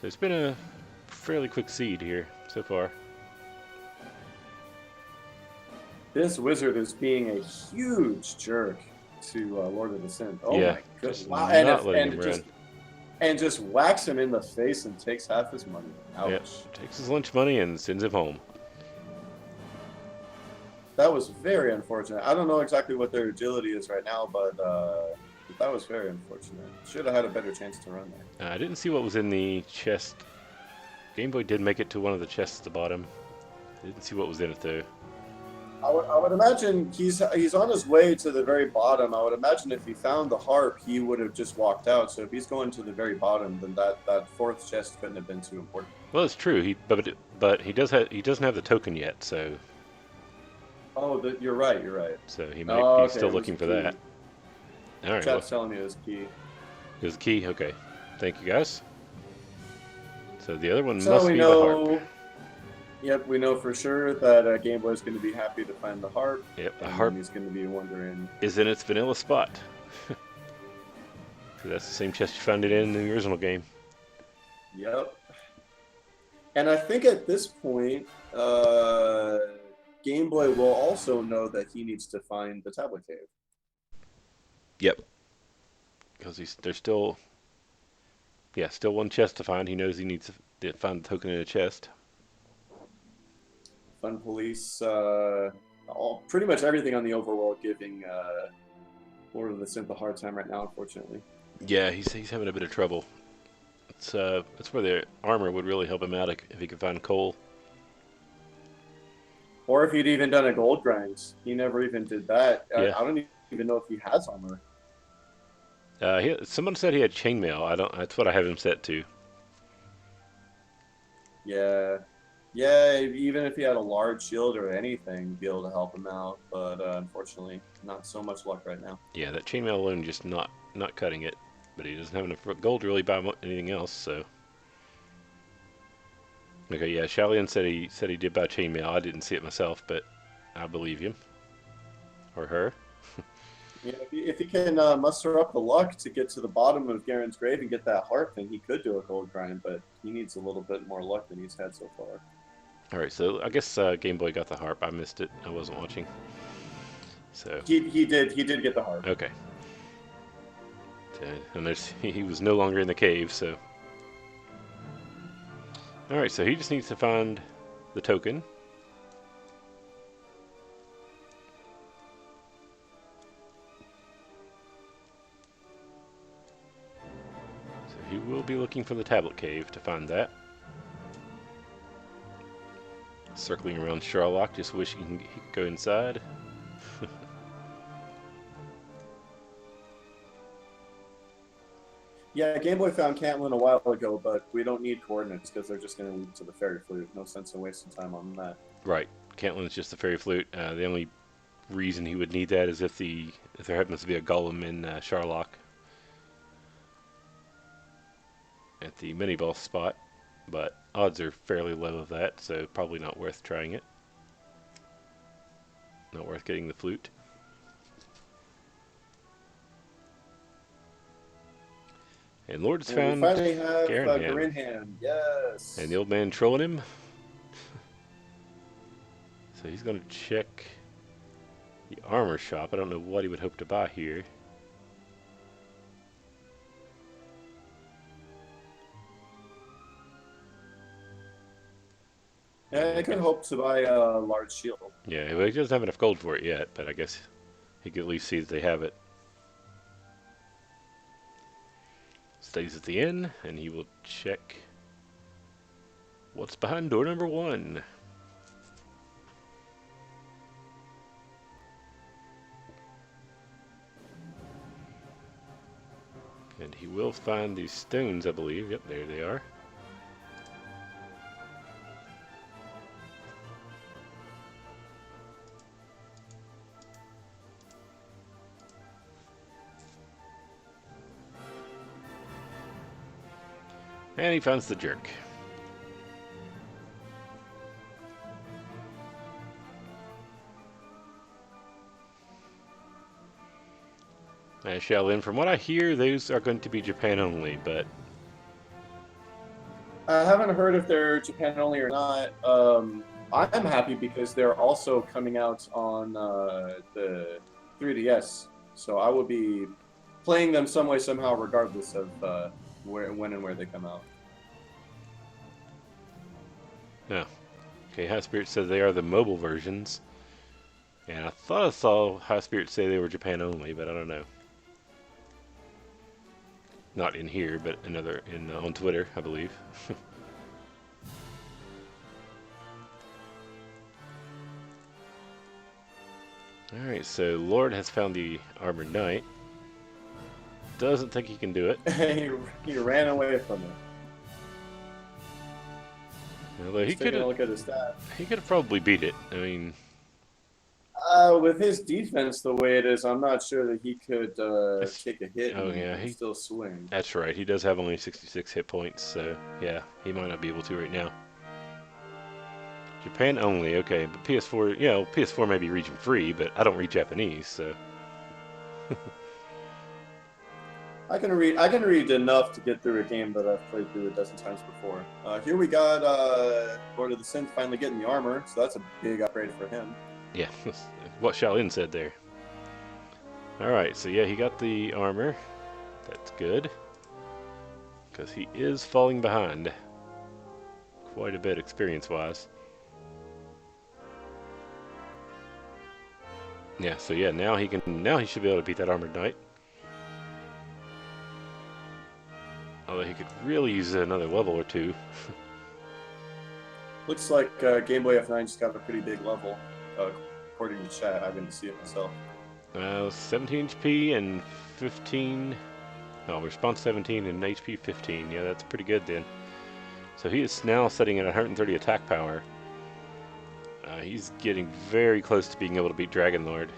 So it's been a fairly quick seed here so far. This wizard is being a huge jerk to Lord of the Synth. Oh yeah, my goodness. wow. And just whacks him in the face and takes half his money. Ouch. Yep, takes his lunch money and sends him home. That was very unfortunate. I don't know exactly what their agility is right now, but that was very unfortunate. Should have had a better chance to run there. I didn't see what was in the chest. Game Boy did make it to one of the chests at the bottom. I didn't see what was in it though. I would imagine he's on his way to the very bottom. I would imagine if he found the harp, he would have just walked out. So if he's going to the very bottom, then that fourth chest couldn't have been too important. Well, it's true. But he doesn't have the token yet, so Oh, you're right. You're right. he might Oh, be okay, still it was a looking for key. that. All right. Well, Chat's telling me it was key. here's the key. Okay. Thank you, guys. So the other one So must we be the harp. know. Yep, we know for sure that Game Boy's going to be happy to find the harp, Yep, the and harp then he's going to be wondering. is in its vanilla spot. So that's the same chest you found it in the original game. Yep. And I think at this point, Game Boy will also know that he needs to find the tablet cave. Yep. Because there's still, yeah, still one chest to find. He knows he needs to find the token in a chest. Fun Police, pretty much everything on the overworld giving LordOfTheSynth a hard time right now, unfortunately. Yeah, he's having a bit of trouble. It's where the armor would really help him out if he could find coal. Or if he'd even done a gold grind. He never even did that. Yeah. I don't even know if he has armor. Someone said he had chainmail. I don't. That's what I have him set to. Yeah. Yeah, even if he had a large shield or anything, be able to help him out. But unfortunately, not so much luck right now. Yeah, that chainmail alone just not cutting it. But he doesn't have enough gold to really buy anything else. So. Okay, yeah, Shalian said he did buy chainmail. I didn't see it myself, but I believe him or her. Yeah, if he can muster up the luck to get to the bottom of Garen's grave and get that heart, then he could do a gold grind. But he needs a little bit more luck than he's had so far. All right, so I guess Game Boy got the harp. I missed it. I wasn't watching. So he did get the heart. okay. And he was no longer in the cave. So all right, so he just needs to find the token. So he will be looking for the tablet cave to find that. Circling around Sherlock, just wishing he could go inside. Yeah, Game Boy found Cantlin a while ago, but we don't need coordinates because they're just going to lead to the fairy flute. No sense in wasting time on that. Right, Cantlin's just the fairy flute. The only reason he would need that is if there happens to be a golem in Sherlock at the mini boss spot, but odds are fairly low of that, so probably not worth trying it. Not worth getting the flute. And Lord's found we finally have Garenham. Garenham. Yes. And the old man trolling him. So he's going to check the armor shop. I don't know what he would hope to buy here. Yeah, I could hope to buy a large shield. Yeah, well, he doesn't have enough gold for it yet, but I guess he could at least see that they have it. Stays at the inn, and he will check what's behind door number 1. And he will find these stones, I believe. Yep, there they are. And he finds the jerk. Shaolin, from what I hear, those are going to be Japan only, but I haven't heard if they're Japan only or not. I'm happy because they're also coming out on the 3DS, so I will be playing them some way somehow, regardless of when and where they come out. no. Okay, High Spirit says they are the mobile versions, and I thought I saw High Spirit say they were Japan only, but I don't know. Not in here, but on Twitter, I believe. Alright, so Lord has found the Armored Knight. Doesn't think he can do it. he ran away from it. Although Just taking a look at his stats. he could have probably beat it. I mean, With his defense the way it is, I'm not sure that he could take a hit oh yeah, and still swing. that's right. He does have only 66 hit points, so yeah, he might not be able to right now. Japan only, okay, but PS4, yeah, well, PS4 may be region free, but I don't read Japanese, so. I can read enough to get through a game that I've played through a dozen times before. Here we got Lord of the Synth finally getting the armor, so that's a big upgrade for him. Yeah, what Shaolin said there. Alright, so yeah, he got the armor. That's good. Because he is falling behind. Quite a bit experience-wise. Yeah, so yeah, now he should be able to beat that Armored Knight. Although he could really use another level or two. Looks like Game Boy F9 just got a pretty big level, according to chat. I didn't see it myself. 17 HP and 15. Oh, response 17 and HP 15. Yeah, that's pretty good then. So he is now setting at 130 attack power. He's getting very close to being able to beat Dragon Lord.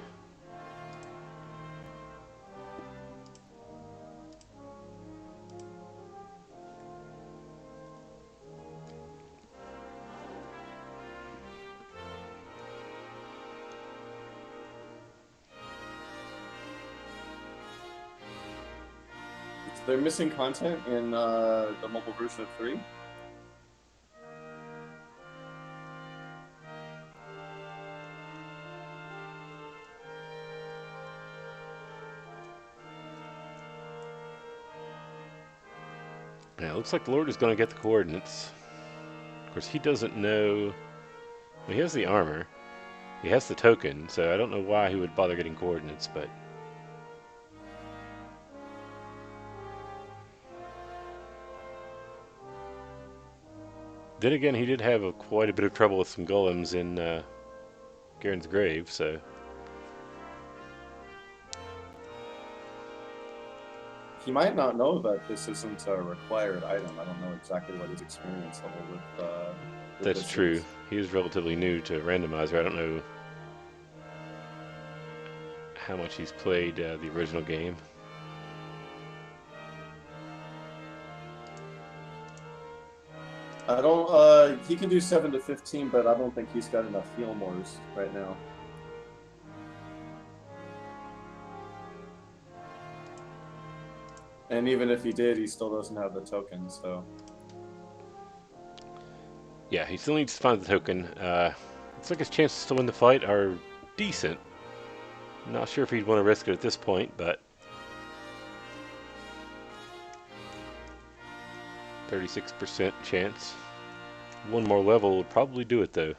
They're missing content in the mobile version of 3. Yeah, it looks like Lord is going to get the coordinates. Of course, he doesn't know. Well, he has the armor. He has the token, so I don't know why he would bother getting coordinates, but. Then again, he did have quite a bit of trouble with some golems in Garen's grave, so. He might not know that this isn't a required item. I don't know exactly what his experience level with That's this true. is. He is relatively new to Randomizer. I don't know how much he's played the original game. I don't. He can do 7 to 15, but I don't think he's got enough heal mores right now. And even if he did, he still doesn't have the token. So. Yeah, he still needs to find the token. Looks like his chances to win the fight are decent. Not sure if he'd want to risk it at this point, but 36% chance. One more level would probably do it, though.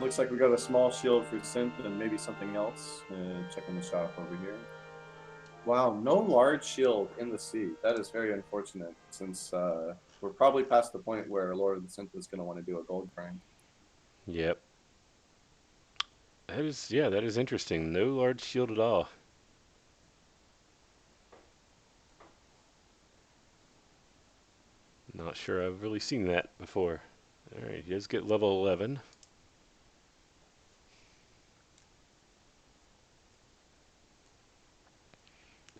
Looks like we got a small shield for Synth and maybe something else. Checking the shop over here. Wow, no large shield in the sea. That is very unfortunate, since we're probably past the point where Lord of the Synth is going to want to do a gold prank. Yep. That is interesting. No large shield at all. Not sure I've really seen that before. Alright, he does get level 11.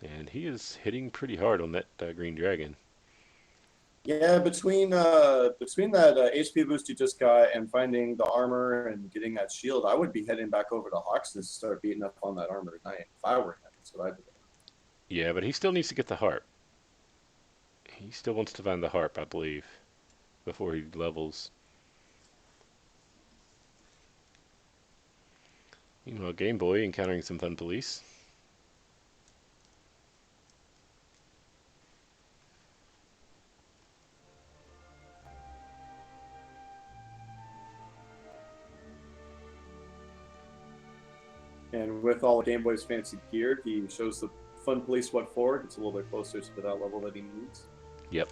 And he is hitting pretty hard on that green dragon. Yeah, between that HP boost you just got and finding the armor and getting that shield, I would be heading back over to Hawks to start beating up on that armor at night. If I were him, that's what I'd do. Yeah, but he still needs to get the harp. He still wants to find the harp, I believe, before he levels. Meanwhile, Game Boy encountering some fun police. And with all of Game Boy's fancy gear, he shows the fun police what for. Gets a little bit closer to that level that he needs. Yep.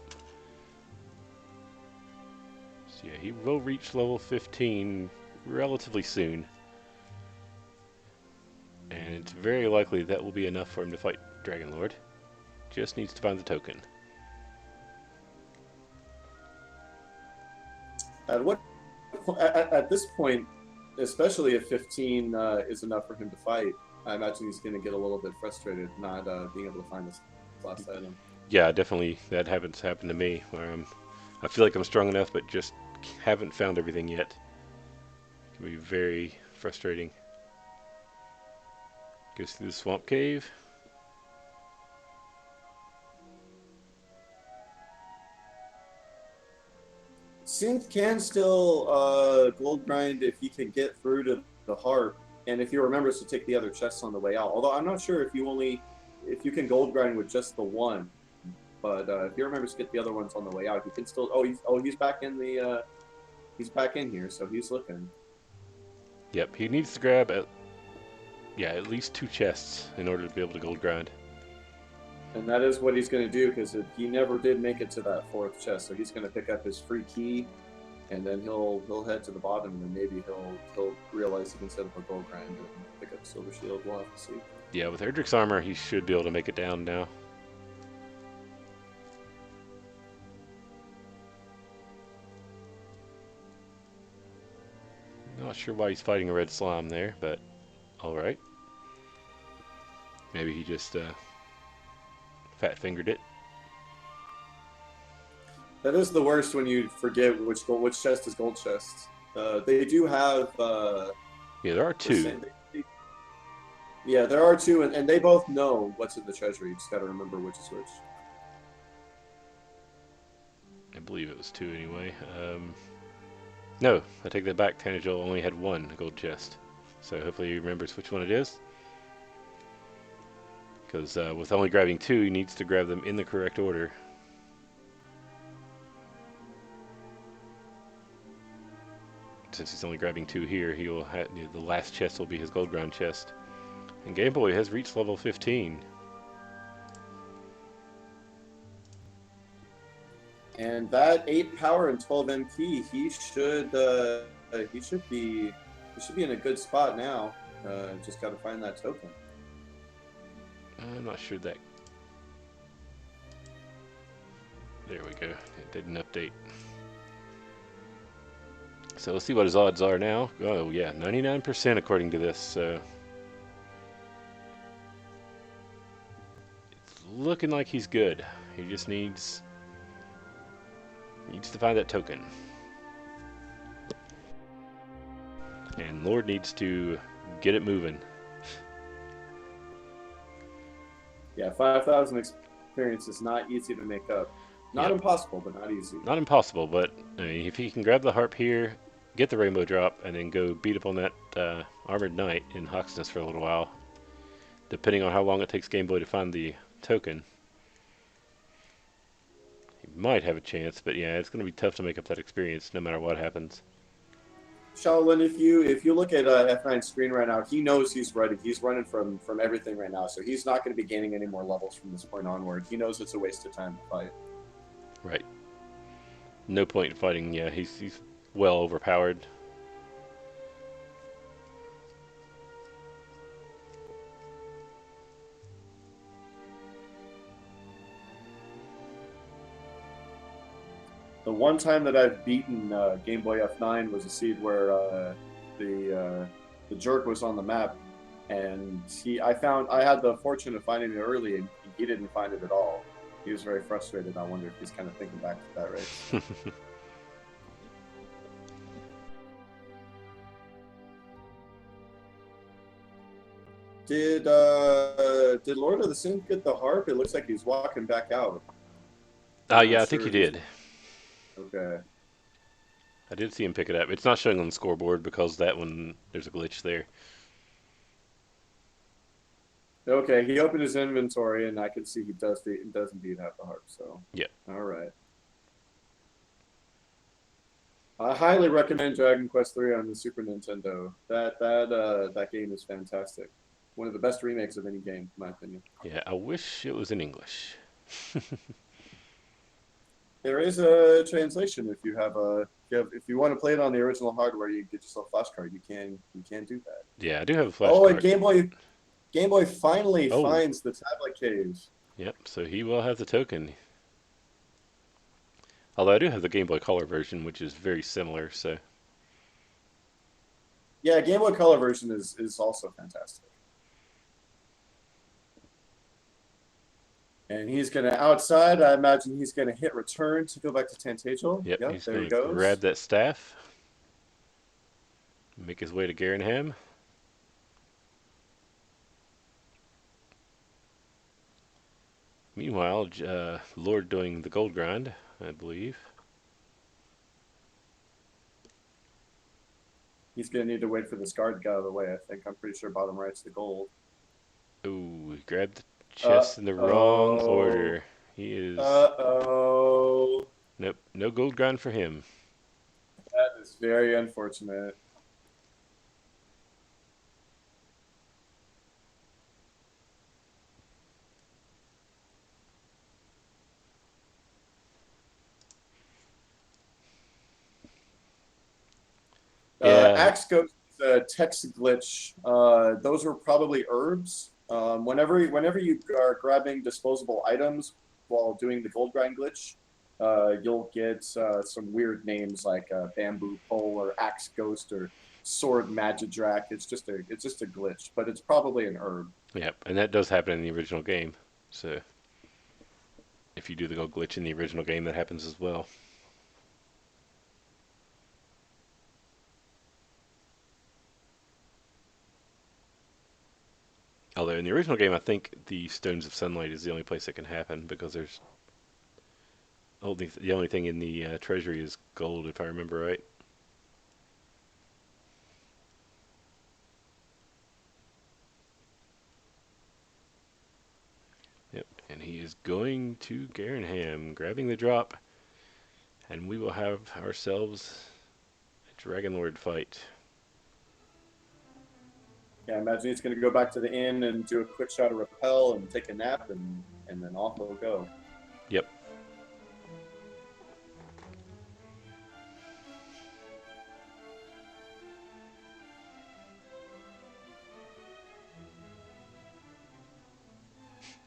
So yeah, he will reach level 15 relatively soon. it's very likely that will be enough for him to fight Dragon Lord. Just needs to find the token. At what at this point, especially if 15 is enough for him to fight, I imagine he's going to get a little bit frustrated not being able to find this last item. Yeah, definitely that happened to me, where I feel like I'm strong enough, but just haven't found everything yet. It can be very frustrating. Goes through the swamp cave. Synth can still gold grind if he can get through to the harp, and if he remembers to take the other chests on the way out. Although I'm not sure if you can gold grind with just the one, but if he remembers to get the other ones on the way out, he can still. He's back in the he's back in here, so he's looking. Yep, he needs to grab at least 2 chests in order to be able to gold grind. And that is what he's going to do, because he never did make it to that 4th chest, so he's going to pick up his free key, and then he'll head to the bottom, and then maybe he'll realize he can set up a gold grind and pick up Silver Shield. We'll have to see. Yeah, with Erdrick's armor, he should be able to make it down now. Not sure why he's fighting a red slime there, but alright. Maybe he just fat-fingered it. That is the worst when you forget which chest is gold chest. They do have. Yeah, there are 2. Yeah, there are 2, and they both know what's in the treasury. You just got to remember which is which. I believe it was 2 anyway. No, I take that back. Tanagel only had 1 gold chest. So hopefully he remembers which one it is. Because with only grabbing 2, he needs to grab them in the correct order. Since he's only grabbing 2 here, he will have, the last chest will be his gold ground chest. And Game Boy has reached level 15. And that 8 power and 12 MP, he should be in a good spot now. Just got to find that token. I'm not sure that. There we go. It didn't update. So let's see what his odds are now. Oh yeah, 99% according to this. So it's looking like he's good. He just needs to find that token. And Lord needs to get it moving. Yeah, 5,000 experience is not easy to make up. Not impossible, but not easy. Not impossible, but I mean, if he can grab the harp here, get the rainbow drop, and then go beat up on that armored knight in Hawksness for a little while, depending on how long it takes Game Boy to find the token, he might have a chance. But yeah, it's going to be tough to make up that experience no matter what happens. Shaolin, if you look at F9's screen right now, he knows he's ready. He's running from everything right now, so he's not going to be gaining any more levels from this point onward. He knows it's a waste of time to fight. Right. No point in fighting. Yeah, he's well overpowered. The one time that I've beaten Game Boy F9 was a seed where the jerk was on the map, and I had the fortune of finding it early, and he didn't find it at all. He was very frustrated. I wonder if he's kind of thinking back to that race. Did Lord of the Synth get the harp? It looks like he's walking back out. Yeah, I think he did. Okay. I did see him pick it up. It's not showing on the scoreboard because that one, there's a glitch there. Okay, he opened his inventory, and I can see he does indeed have the harp. So yeah. All right. I highly recommend Dragon Quest III on the Super Nintendo. That game is fantastic. One of the best remakes of any game, in my opinion. Yeah, I wish it was in English. There is a translation if you want to play it on the original hardware. You get yourself a flash card. You can do that. Yeah, I do have a flash card. card. And Game Boy finally Oh, finds the tablet cave. yep. So he will have the token. Although I do have the Game Boy Color version, which is very similar. So Yeah, Game Boy Color version is also fantastic. And he's gonna outside. I imagine he's gonna hit return to go back to Tantagel. yep, Yep, he's there he going to grab goes. that staff, make his way to Garenham. Meanwhile, Lord doing the gold grind, I believe. He's gonna need to wait for this guard to get out of the way. I think I'm pretty sure bottom right's the gold. Oh, he grabbed the Uh chest in the wrong oh. order. He is. Oh. Nope, no gold grind for him. That is very unfortunate. Yeah, Axe Ghost is a text glitch. Those are probably herbs. Whenever you are grabbing disposable items while doing the gold grind glitch, you'll get some weird names like bamboo pole or axe ghost or sword magidrak. It's just a glitch, but it's probably an herb. yep, and that does happen in the original game. So if you do the gold glitch in the original game, that happens as well. Although in the original game, I think the Stones of Sunlight is the only place it can happen because there's only the only thing in the treasury is gold, if I remember right. Yep, and he is going to Garenham, grabbing the drop, and we will have ourselves a Dragon Lord fight. Yeah, I imagine he's going to go back to the inn and do a quick shot of repel and take a nap, and then off he'll go. Yep,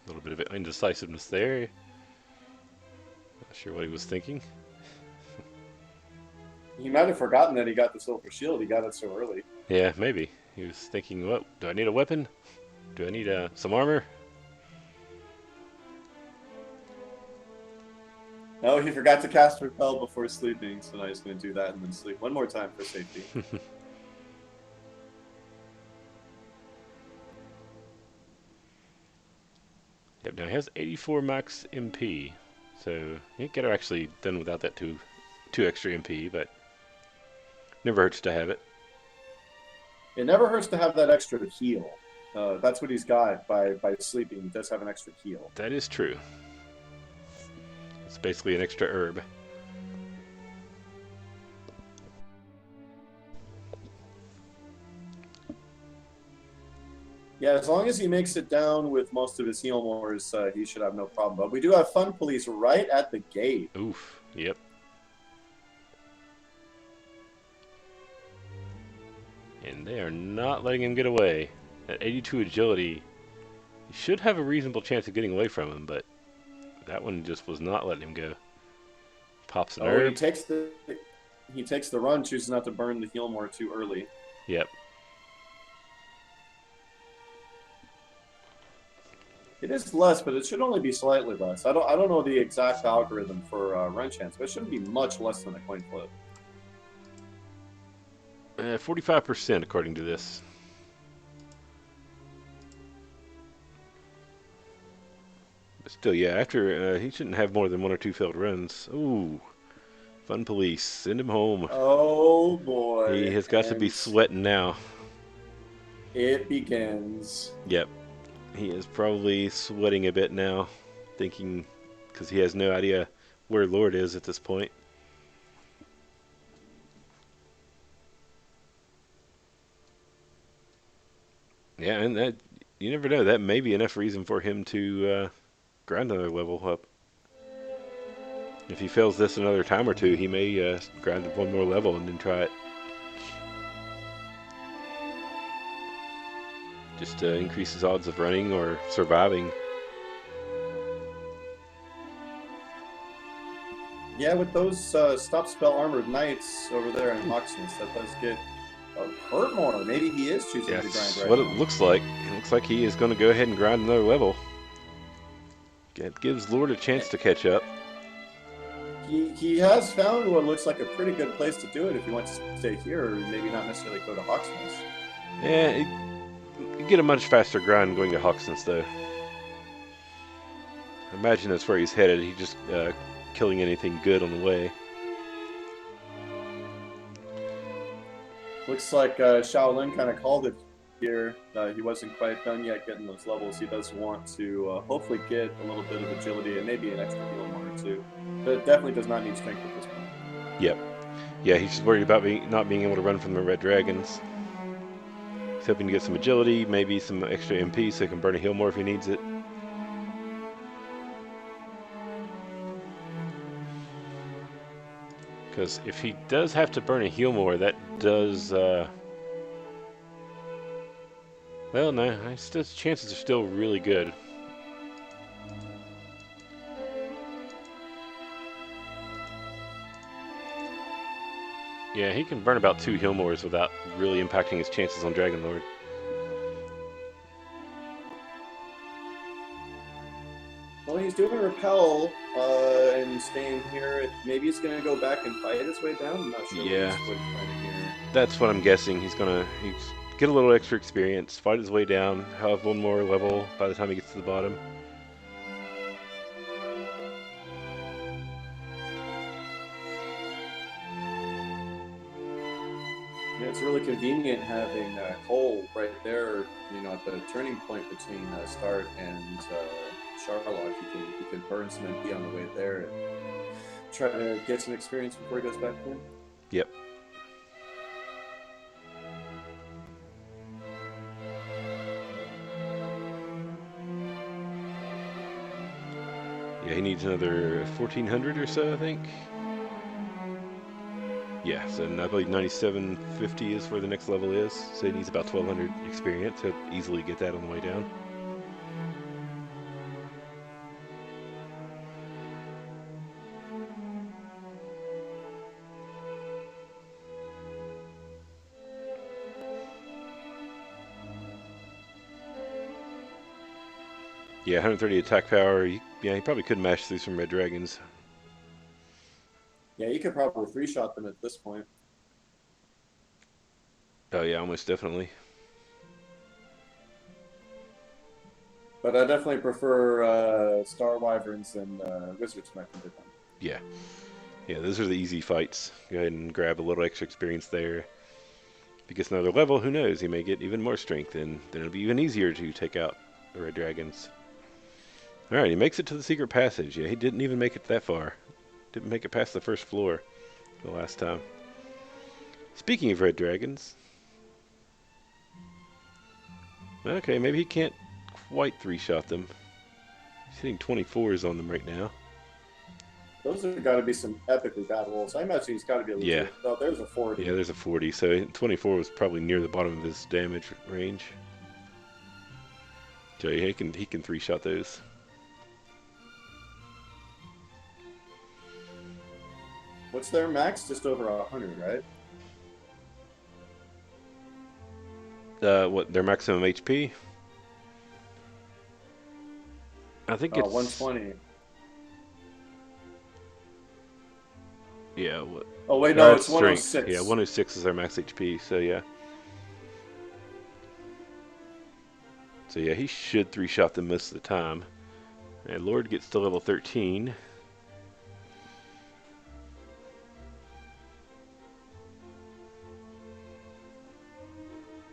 a little bit of indecisiveness there. Not sure what he was thinking. He might have forgotten that he got the silver shield. He got it so early. Yeah, maybe. He was thinking, what? Do I need a weapon? Do I need some armor? No, he forgot to cast repel before sleeping, so now he's going to do that and then sleep one more time for safety. Yep, now he has 84 max MP, so he could have actually done without that two extra MP, but never hurts to have it. It never hurts to have that extra heal. That's what he's got by sleeping. He does have an extra heal. That is true. It's basically an extra herb. Yeah, as long as he makes it down with most of his heal mores, he should have no problem. But we do have Fun Police right at the gate. Oof, yep. And they are not letting him get away. At 82 agility, he should have a reasonable chance of getting away from him, but that one just was not letting him go. Pops an Oh, herb. he takes the run, chooses not to burn the heal more too early. Yep. It is less, but it should only be slightly less. I don't know the exact algorithm for run chance, but it shouldn't be much less than a coin flip. 45% according to this. But still, yeah, after he shouldn't have more than one or two failed runs. Ooh, Fun Police, send him home. Oh He boy, has got to be and sweating now. it begins. Yep, he is probably sweating a bit now, thinking because he has no idea where Lord is at this point. Yeah, and that you never know. That may be enough reason for him to grind another level up. If he fails this another time or two, he may grind one more level and then try it. just to increase his odds of running or surviving. Yeah, with those stop spell armored knights over there in Hawksness, that does get hurt more. Maybe he is choosing to grind That's right what now. it looks like. It looks like he is going to go ahead and grind another level. It gives Lord a chance to catch up. He has found what looks like a pretty good place to do it if he wants to stay here, or maybe not necessarily go to Hawksness. Yeah, you get a much faster grind going to Hawksness, though. I imagine that's where he's headed. He's just killing anything good on the way. Looks like Shaolin kind of called it here. He wasn't quite done yet getting those levels. He does want to hopefully get a little bit of agility and maybe an extra heal one or two. But it definitely does not need strength at this point. Yep. Yeah, he's just worried about not being able to run from the red dragons. He's hoping to get some agility, maybe some extra MP so he can burn a heal more if he needs it. Because if he does have to burn a heal more, that does... well, no, his chances are still really good. Yeah, he can burn about 2 Healmores without really impacting his chances on Dragon Lord. Well, he's doing a repel and staying here. Maybe he's going to go back and fight his way down. I'm not sure Yeah, what he's planning here. That's what I'm guessing. He's get a little extra experience, fight his way down, have one more level by the time he gets to the bottom. Yeah, it's really convenient having Cole right there, at the turning point between start and Charlock. He can burn some MP on the way there and try to get some experience before he goes back in. Yep. Yeah, he needs another 1400 or so, I think. Yeah, so I believe 9750 is where the next level is, so he needs about 1200 experience. He'll easily get that on the way down. Yeah, 130 attack power. He probably could mash through some red dragons. Yeah, you could probably three-shot them at this point. Oh yeah, almost definitely. But I definitely prefer Star Wyverns and Wizards Mech to them. Yeah. Yeah, those are the easy fights. Go ahead and grab a little extra experience there. If he gets another level, who knows? He may get even more strength, and then it'll be even easier to take out the red dragons. Alright, he makes it to the secret passage. Yeah, he didn't even make it that far. Didn't make it past the first floor the last time. Speaking of red dragons... okay, maybe he can't quite three-shot them. He's hitting 24s on them right now. Those have got to be some epically bad rolls. I imagine he's got to be able to. Yeah. Oh, there's a 40. Yeah, there's a 40. So 24 was probably near the bottom of his damage range. So yeah, he can three-shot those. What's their max? Just over 100, right? What their maximum HP? I think it's 120. Yeah. What? Oh wait, no, it's strength. 106. Yeah, 106 is their max HP. So yeah. So yeah, he should three-shot them most of the time. And Lord gets to level 13.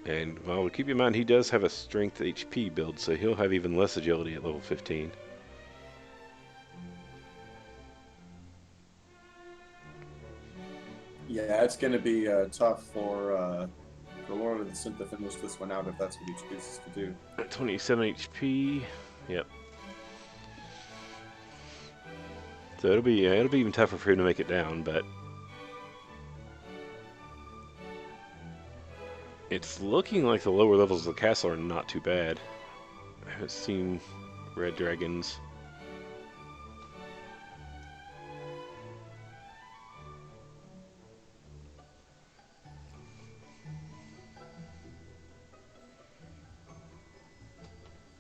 And, well, keep in mind, he does have a strength HP build, so he'll have even less agility at level 15. Yeah, it's going to be tough for Lord of the Synth to finish this one out if that's what he chooses to do. 27 HP. Yep. So it'll be even tougher for him to make it down, but It's looking like the lower levels of the castle are not too bad. I haven't seen red dragons.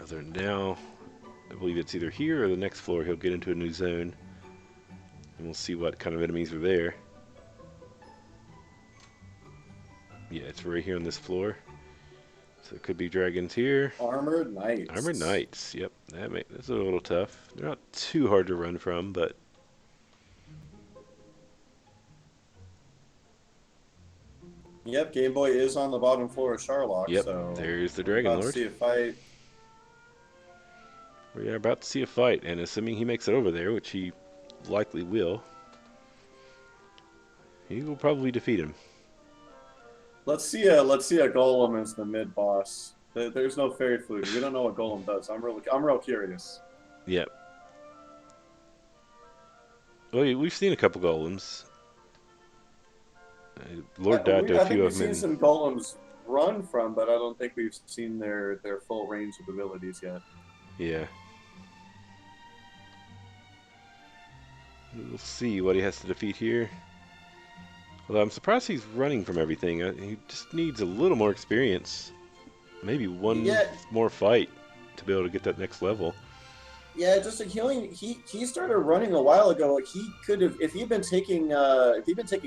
Other than now, I believe it's either here or the next floor he'll get into a new zone. And we'll see what kind of enemies are there. Yeah, it's right here on this floor. So it could be dragons here. Armored knights. Armored knights, yep. That's a little tough. They're not too hard to run from, but... Yep, Game Boy is on the bottom floor of Sharlock, Yep, so there's the Dragon about Lord. to see a fight. We are about to see a fight, and assuming he makes it over there, which he likely will, he will probably defeat him. Let's see a golem as the mid boss. There's no fairy flute. We don't know what golem does. I'm real curious. Yep. Well, we've seen a couple golems. Lord died to a few of them. We've seen some golems run from, but I don't think we've seen their full range of abilities yet. Yeah. We'll see what he has to defeat here. Although I'm surprised he's running from everything. He just needs a little more experience. Maybe one more fight to be able to get that next level. Yeah, just a healing. He started running a while ago. He could have, if he'd been taking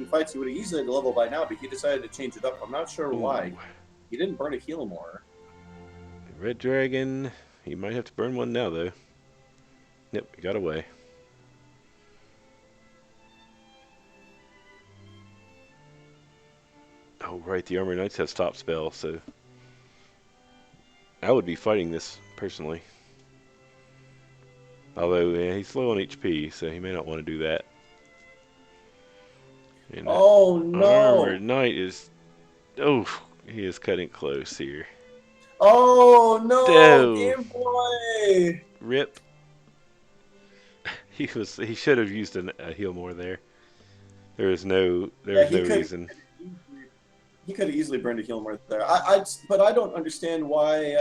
fights, he would have easily leveled by now. But he decided to change it up. I'm not sure why. He didn't burn a heal more. Red dragon. He might have to burn one now though. Yep, he got away. Oh right, the Armor Knights have stop spell, so I would be fighting this personally. Although yeah, he's low on HP, so he may not want to do that. And oh no! Armored Knight is, he is cutting close here. Oh no! Game Boy! Rip. He should have used a heal more there. There was no reason. He could have easily burned a heal more there. But I don't understand why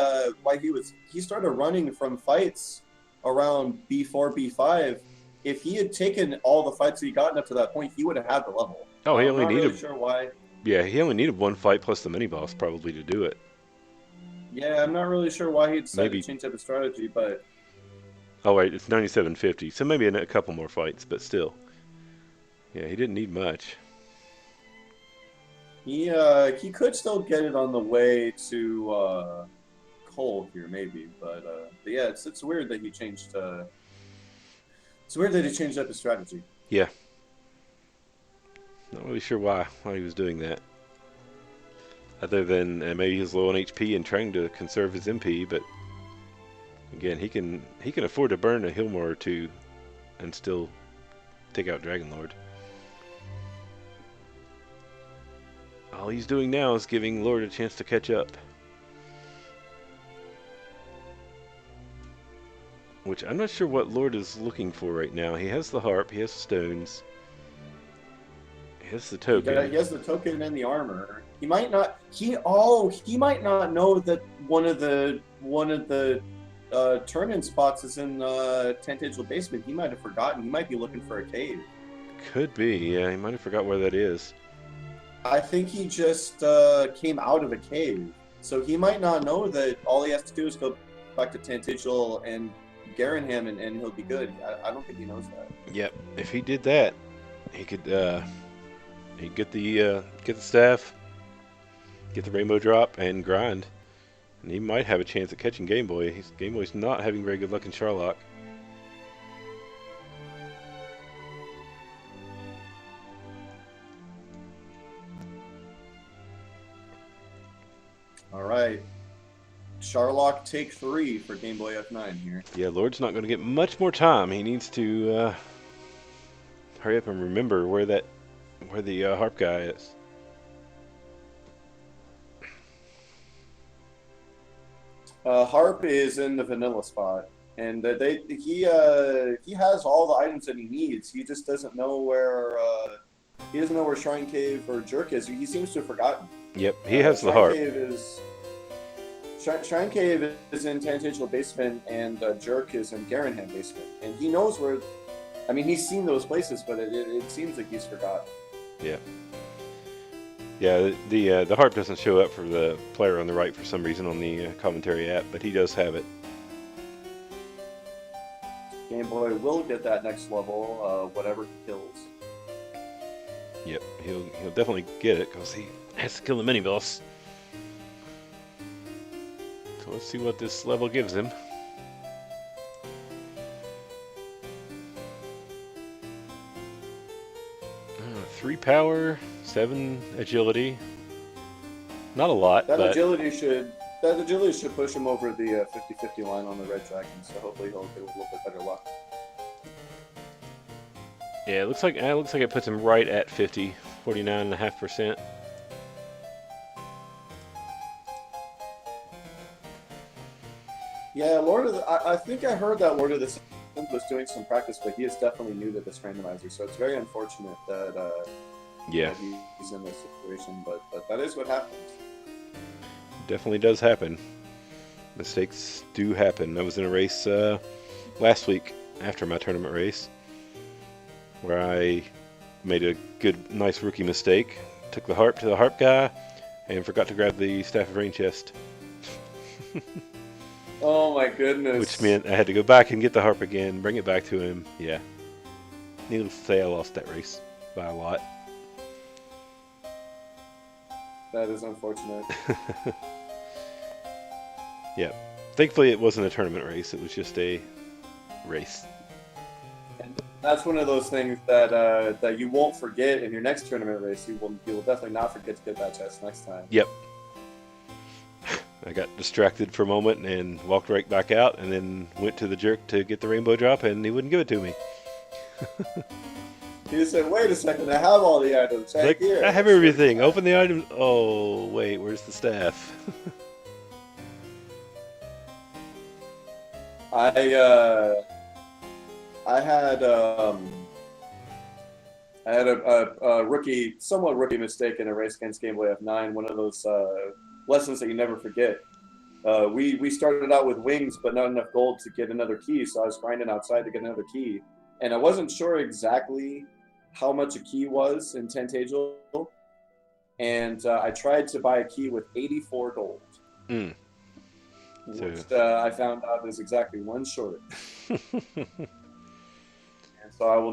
he started running from fights around B4, B5. If he had taken all the fights that he gotten up to that point, he would have had the level. Oh, he only needed. Really sure why. Yeah, he only needed one fight plus the mini boss probably to do it. Yeah, I'm not really sure why he decided to change up his strategy, but. Oh wait, it's 9750, so maybe a couple more fights, but still. Yeah, he didn't need much. He could still get it on the way to Cole here, maybe, but yeah, it's weird that he changed. It's weird that he changed up his strategy. Yeah. Not really sure why he was doing that. Other than maybe he's low on HP and trying to conserve his MP, but again, he can afford to burn a Hilmor or two and still take out Dragon Lord. All he's doing now is giving Lord a chance to catch up. Which I'm not sure what Lord is looking for right now. He has the harp, he has stones. He has the token. He has the token and the armor. He might not. He might not know that one of the turn-in spots is in Tantagel basement. He might have forgotten. He might be looking for a cave. Could be. Yeah, he might have forgot where that is. I think he just came out of a cave, so he might not know that all he has to do is go back to Tantagel and Garenham, and he'll be good. I don't think he knows that. Yep. If he did that, he could he'd get the staff, get the rainbow drop, and grind. And he might have a chance at catching Game Boy. Game Boy's not having very good luck in Sharlock. All right. Sharlock take 3 for Game Boy F9 here. Yeah, Lord's not going to get much more time. He needs to hurry up and remember where the harp guy is. Harp is in the vanilla spot, and he has all the items that he needs. He just doesn't know where Shrine Cave or Jerk is. He seems to have forgotten. Yep, he has the Shrine harp. Cave is Shrine Cave is in Tangential basement, and Jerk is in Garanham basement, and he knows where. I mean, he's seen those places, but it seems like he's forgotten. Yeah. Yeah, the harp doesn't show up for the player on the right for some reason on the commentary app, but he does have it. Game Boy will get that next level, whatever he kills. Yep, he'll definitely get it because he has to kill the mini boss. So let's see what this level gives him. 3 power, 7 agility. Not a lot, That but agility should push him over the 50-50 line on the red dragon. So hopefully he'll get a little bit better luck. yeah, it looks like it puts him right at 50, 49.5%. Yeah, I think I heard that Lord of the Synth was doing some practice, but he is definitely new to this randomizer, so it's very unfortunate that Yeah, that he's in this situation. But that is what happens. definitely does happen. Mistakes do happen. I was in a race last week after my tournament race where I made a nice rookie mistake. Took the harp to the harp guy and forgot to grab the Staff of Rain chest. Oh my goodness! Which meant I had to go back and get the harp again, bring it back to him. Yeah. Needless to say, I lost that race by a lot. That is unfortunate. Yeah. Thankfully, it wasn't a tournament race. It was just a race. And that's one of those things that you won't forget in your next tournament race. You will definitely not forget to get that chest next time. Yep. I got distracted for a moment and walked right back out and then went to the jerk to get the rainbow drop and he wouldn't give it to me. He said, wait a second, I have all the items right Like, here. I have everything. Open the items. Oh, wait, where's the staff? I had a somewhat rookie mistake in a race against gameboyf9. One of those lessons that you never forget. We started out with wings, but not enough gold to get another key, so I was grinding outside to get another key, and I wasn't sure exactly how much a key was in Tantagel, and I tried to buy a key with 84 gold. Mm. Which I found out is exactly one short. And so I will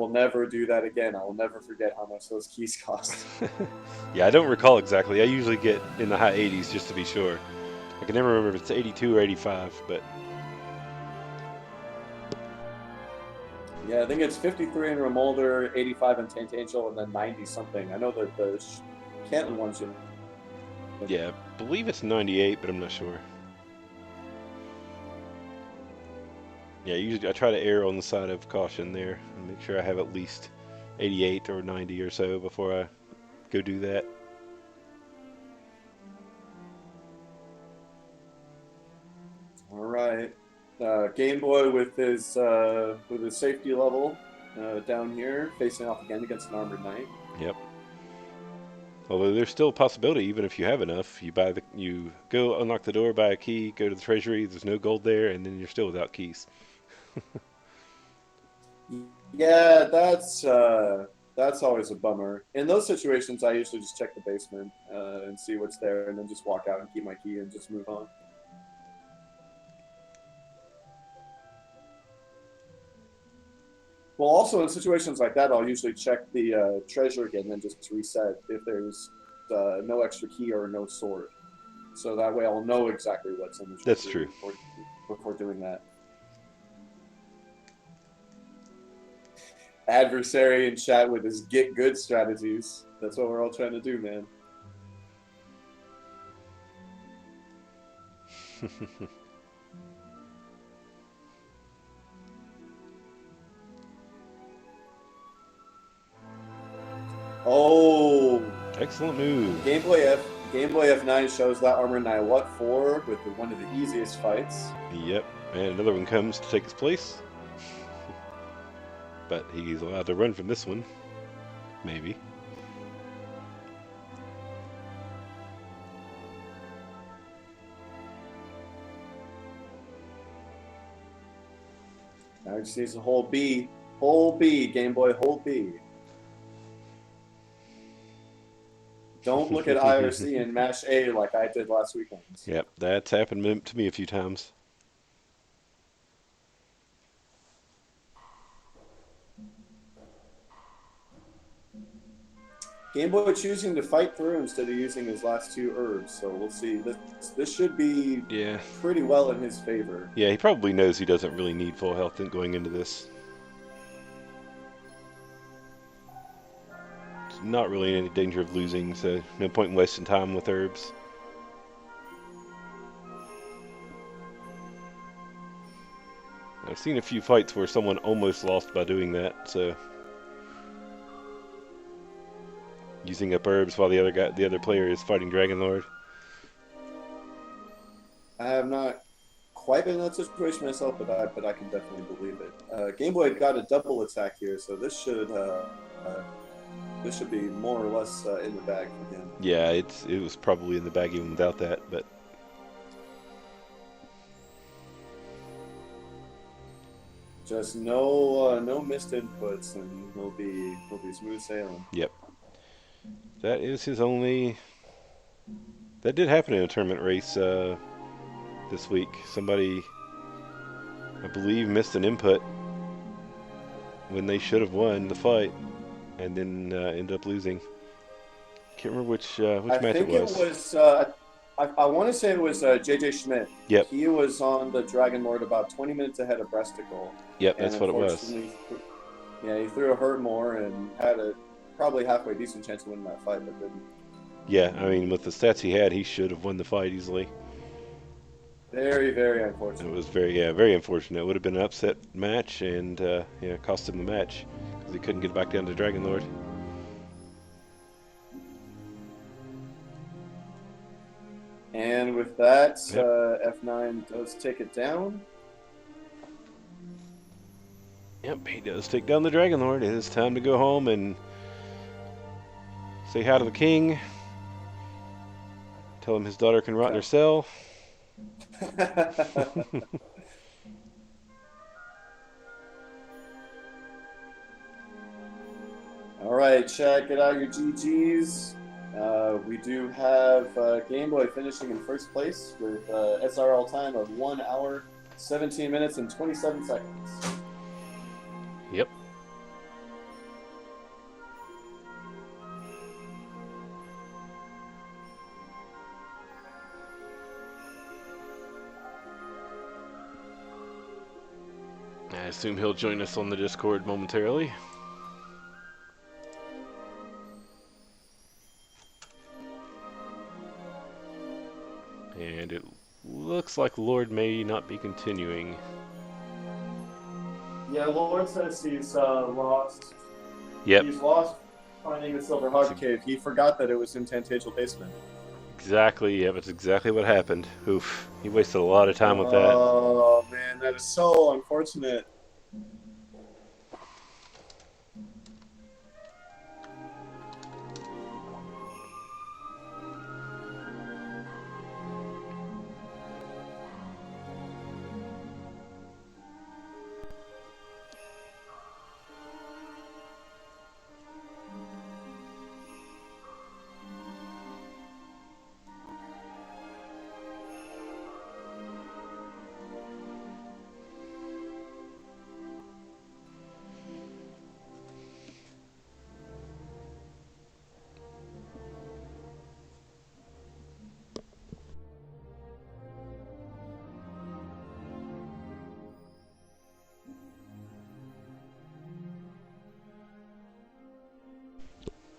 never do that again. I will never forget how much those keys cost. Yeah, I don't recall exactly. I usually get in the high 80s just to be sure. I can never remember if it's 82 or 85, but Yeah, I think it's 53 in Remolder, 85 in Tantangel, and then 90 something. I know that the Canton ones. yeah, I believe it's 98, but I'm not sure. Yeah, usually I try to err on the side of caution there and make sure I have at least 88 or 90 or so before I go do that. All right, Game Boy with his safety level down here, facing off again against an armored knight. Yep. Although there's still a possibility, even if you have enough, you go unlock the door, buy a key, go to the treasury. There's no gold there, and then you're still without keys. Yeah, that's always a bummer. In those situations, I usually just check the basement and see what's there, and then just walk out and keep my key and just move on. Well, also in situations like that, I'll usually check the treasure again and then just reset if there's no extra key or no sword. So that way I'll know exactly what's in the treasure. That's true. Before doing that. Adversary in chat with his get good strategies. That's what we're all trying to do, man. Oh, Excellent move. Game Boy F9 shows that Armor Knight what for with one of the easiest fights. Yep, and another one comes to take his place. But he's allowed to run from this one. Maybe. just needs to hold B. Hold B, Game Boy, hold B. Don't look at IRC and mash A like I did last weekend. Yep, that's happened to me a few times. Game Boy choosing to fight through instead of using his last two herbs, so we'll see. This should be Yeah. pretty well in his favor. Yeah, he probably knows he doesn't really need full health going into this. It's not really in any danger of losing, so no point in wasting time with herbs. I've seen a few fights where someone almost lost by doing that, so using up herbs while the other player is fighting Dragon Lord. I have not quite been in that situation myself, but I can definitely believe it. Game Boy got a double attack here, so this should be more or less in the bag for him. Yeah, it was probably in the bag even without that, but just no missed inputs, and he'll be smooth sailing. yep. That is his only. That did happen in a tournament race this week. Somebody, I believe, missed an input when they should have won the fight, and then ended up losing. Can't remember which match it was. I think it was. I want to say it was JJ Schmidt. Yep. He was on the Dragon Lord about 20 minutes ahead of Bresticle. Yep, that's what it was. Yeah, he threw a hurt more and had a probably halfway decent chance of winning that fight, but didn't. Yeah, I mean, with the stats he had, he should have won the fight easily. Very, very unfortunate. It was very unfortunate. It would have been an upset match, and cost him the match because he couldn't get back down to Dragon Lord. And with that, Yep. F9 does take it down. Yep, he does take down the Dragon Lord. It is time to go home and say hi to the king. Tell him his daughter can rot in her cell. All right, chat, get out your GGs. We do have Game Boy finishing in first place with SRL time of 1 hour, 17 minutes, and 27 seconds. Yep. I assume he'll join us on the Discord momentarily. And it looks like Lord may not be continuing. Yeah, Lord says he's lost. Yep. He's lost finding the Silver Hog Cave. He forgot that it was in Tantagel Basement. Exactly, yeah, that's exactly what happened. Oof, he wasted a lot of time with that. Oh, man, that is so unfortunate.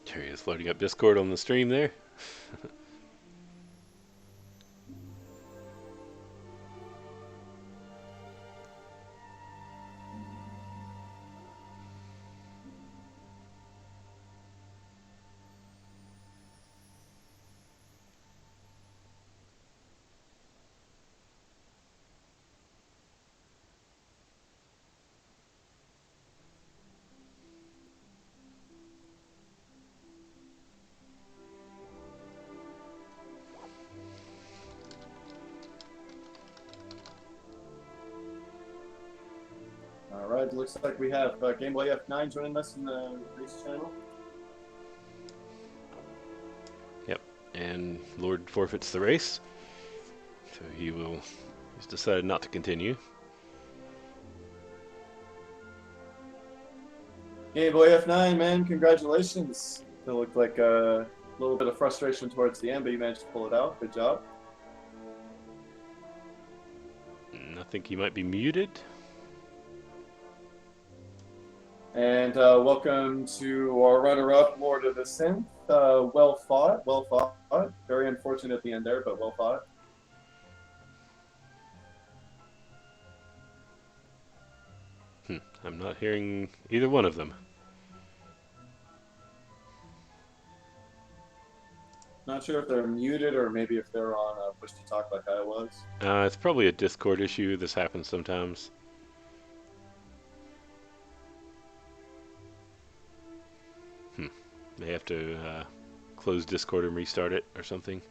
Here he is loading up Discord on the stream there. looks like we have gameboyf9 joining us in the race channel. Yep. And Lord forfeits the race. So he's decided not to continue. gameboyf9, man, congratulations. It looked like a little bit of frustration towards the end, but you managed to pull it out. Good job. I think he might be muted. And welcome to our runner-up, Lord of the Synth. Well fought, well fought. Very unfortunate at the end there, but well fought. I'm not hearing either one of them. Not sure if they're muted or maybe if they're on push to talk like I was. It's probably a Discord issue. This happens sometimes. They have to close Discord and restart it or something.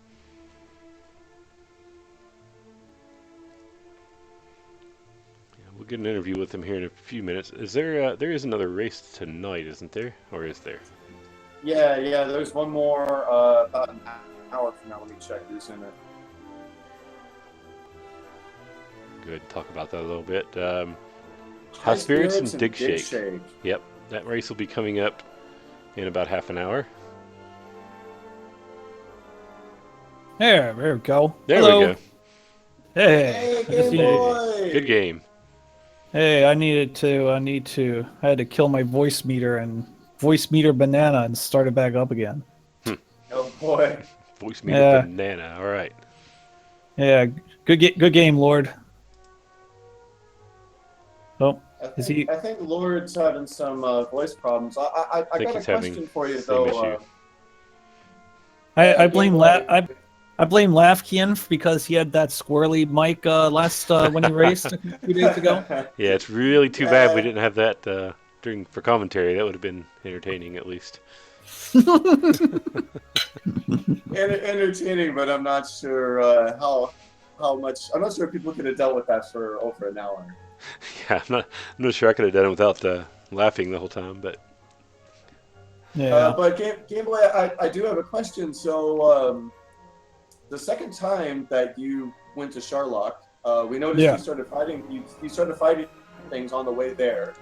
Yeah, we'll get an interview with him here in a few minutes. Is there? There is another race tonight, isn't there? Or is there? Yeah, there's one more about an hour from now. Let me check who's in it. Go ahead and talk about that a little bit. High Spirits and Dig Shake. Shake. Yep, that race will be coming up in about half an hour. There we go. There Hello. we go. Hey, Game Boy! Good game. Hey, I had to kill my voice meter and voice meter banana and start it back up again. Oh boy. Voice meter banana. All right. Yeah, good game, Lord. Oh, I think Lord's having some voice problems. I got a question for you though. I blame Lafkian because he had that squirrely mic last when he raced a few days ago. Yeah, it's really too bad we didn't have that for commentary. That would have been entertaining at least. Entertaining, but I'm not sure how much. I'm not sure if people could have dealt with that for over an hour. Yeah, I'm not sure I could have done it without laughing the whole time, but. Yeah. But Game Boy, I do have a question. So the second time that you went to Sharlock, we noticed you started fighting. You started fighting things on the way there,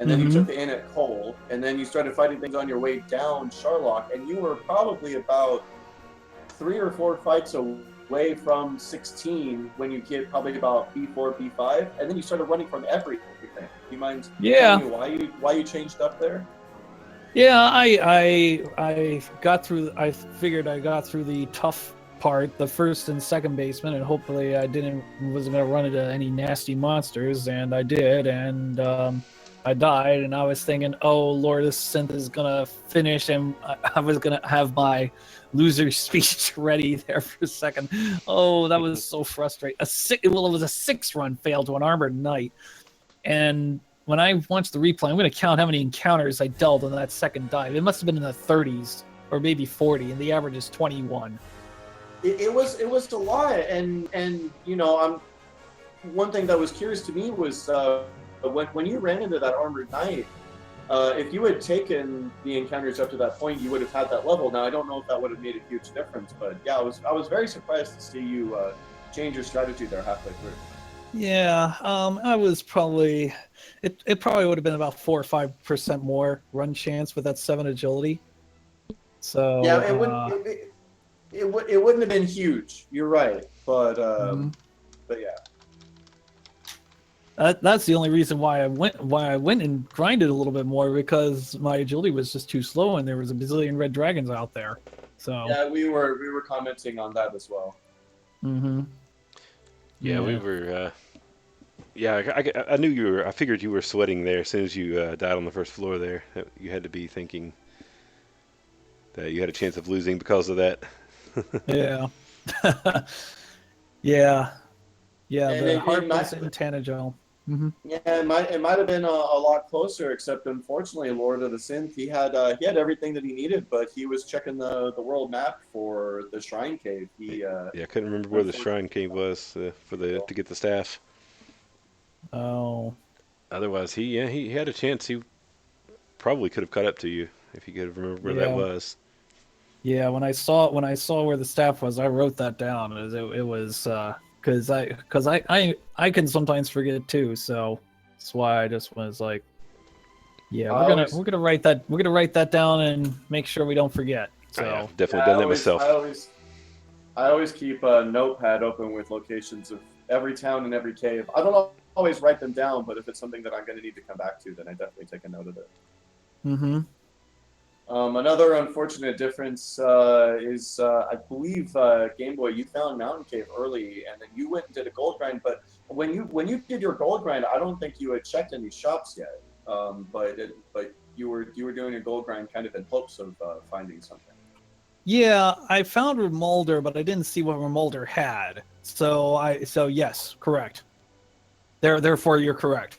and then you took the inn at Cole, and then you started fighting things on your way down Sharlock, and you were probably about 3 or 4 fights away from 16 when you get probably about B4, B5, and then you started running from everything. Do you mind telling me why you changed up there? Yeah, I got through. I figured I got through the tough part, the first and second basement, and hopefully I wasn't going to run into any nasty monsters, and I did, and I died, and I was thinking, oh Lord, this synth is gonna finish, and I was gonna have my loser speech ready there for a second. Oh, that was so frustrating. It was a 6-run fail to an armored knight, and when I watched the replay, I'm going to count how many encounters I dealt on that second dive. It must have been in the 30s or maybe 40, and the average is 21. It was a lot, and you know, one thing that was curious to me was when you ran into that armored knight. If you had taken the encounters up to that point, you would have had that level. Now I don't know if that would have made a huge difference, but yeah, I was very surprised to see you change your strategy there halfway through. Yeah, I was probably it probably would have been about 4 or 5% more run chance with that 7 agility. So yeah, it wouldn't have been huge. You're right, but yeah. That's the only reason why I went and grinded a little bit more, because my agility was just too slow and there was a bazillion red dragons out there. So yeah, we were commenting on that as well. Yeah, we were. I knew you were. I figured you were sweating there as soon as you died on the first floor there. You had to be thinking that you had a chance of losing because of that. Yeah. Yeah. And the heart was in Tanagel. Yeah, it might have been a lot closer, except unfortunately, Lord of the Synth, he had everything that he needed, but he was checking the world map for the Shrine Cave. I couldn't remember where the Shrine Cave was to get the staff. Oh. Otherwise, he had a chance. He probably could have caught up to you if he could have remembered where that Yeah. was. Yeah, when I saw where the staff was, I wrote that down. It was because I can sometimes forget too. So that's why I just was like, yeah, we're gonna write that down and make sure we don't forget. So I have definitely done that myself. I always keep a notepad open with locations of every town and every cave. I don't always write them down, but if it's something that I'm going to need to come back to, then I definitely take a note of it. Mm-hmm. Another unfortunate difference is, I believe, Game Boy, you found Mountain Cave early, and then you went and did a gold grind. But when you did your gold grind, I don't think you had checked any shops yet. But you were doing a gold grind kind of in hopes of finding something. Yeah, I found Remolder, but I didn't see what Remolder had. So yes, correct. Therefore, you're correct.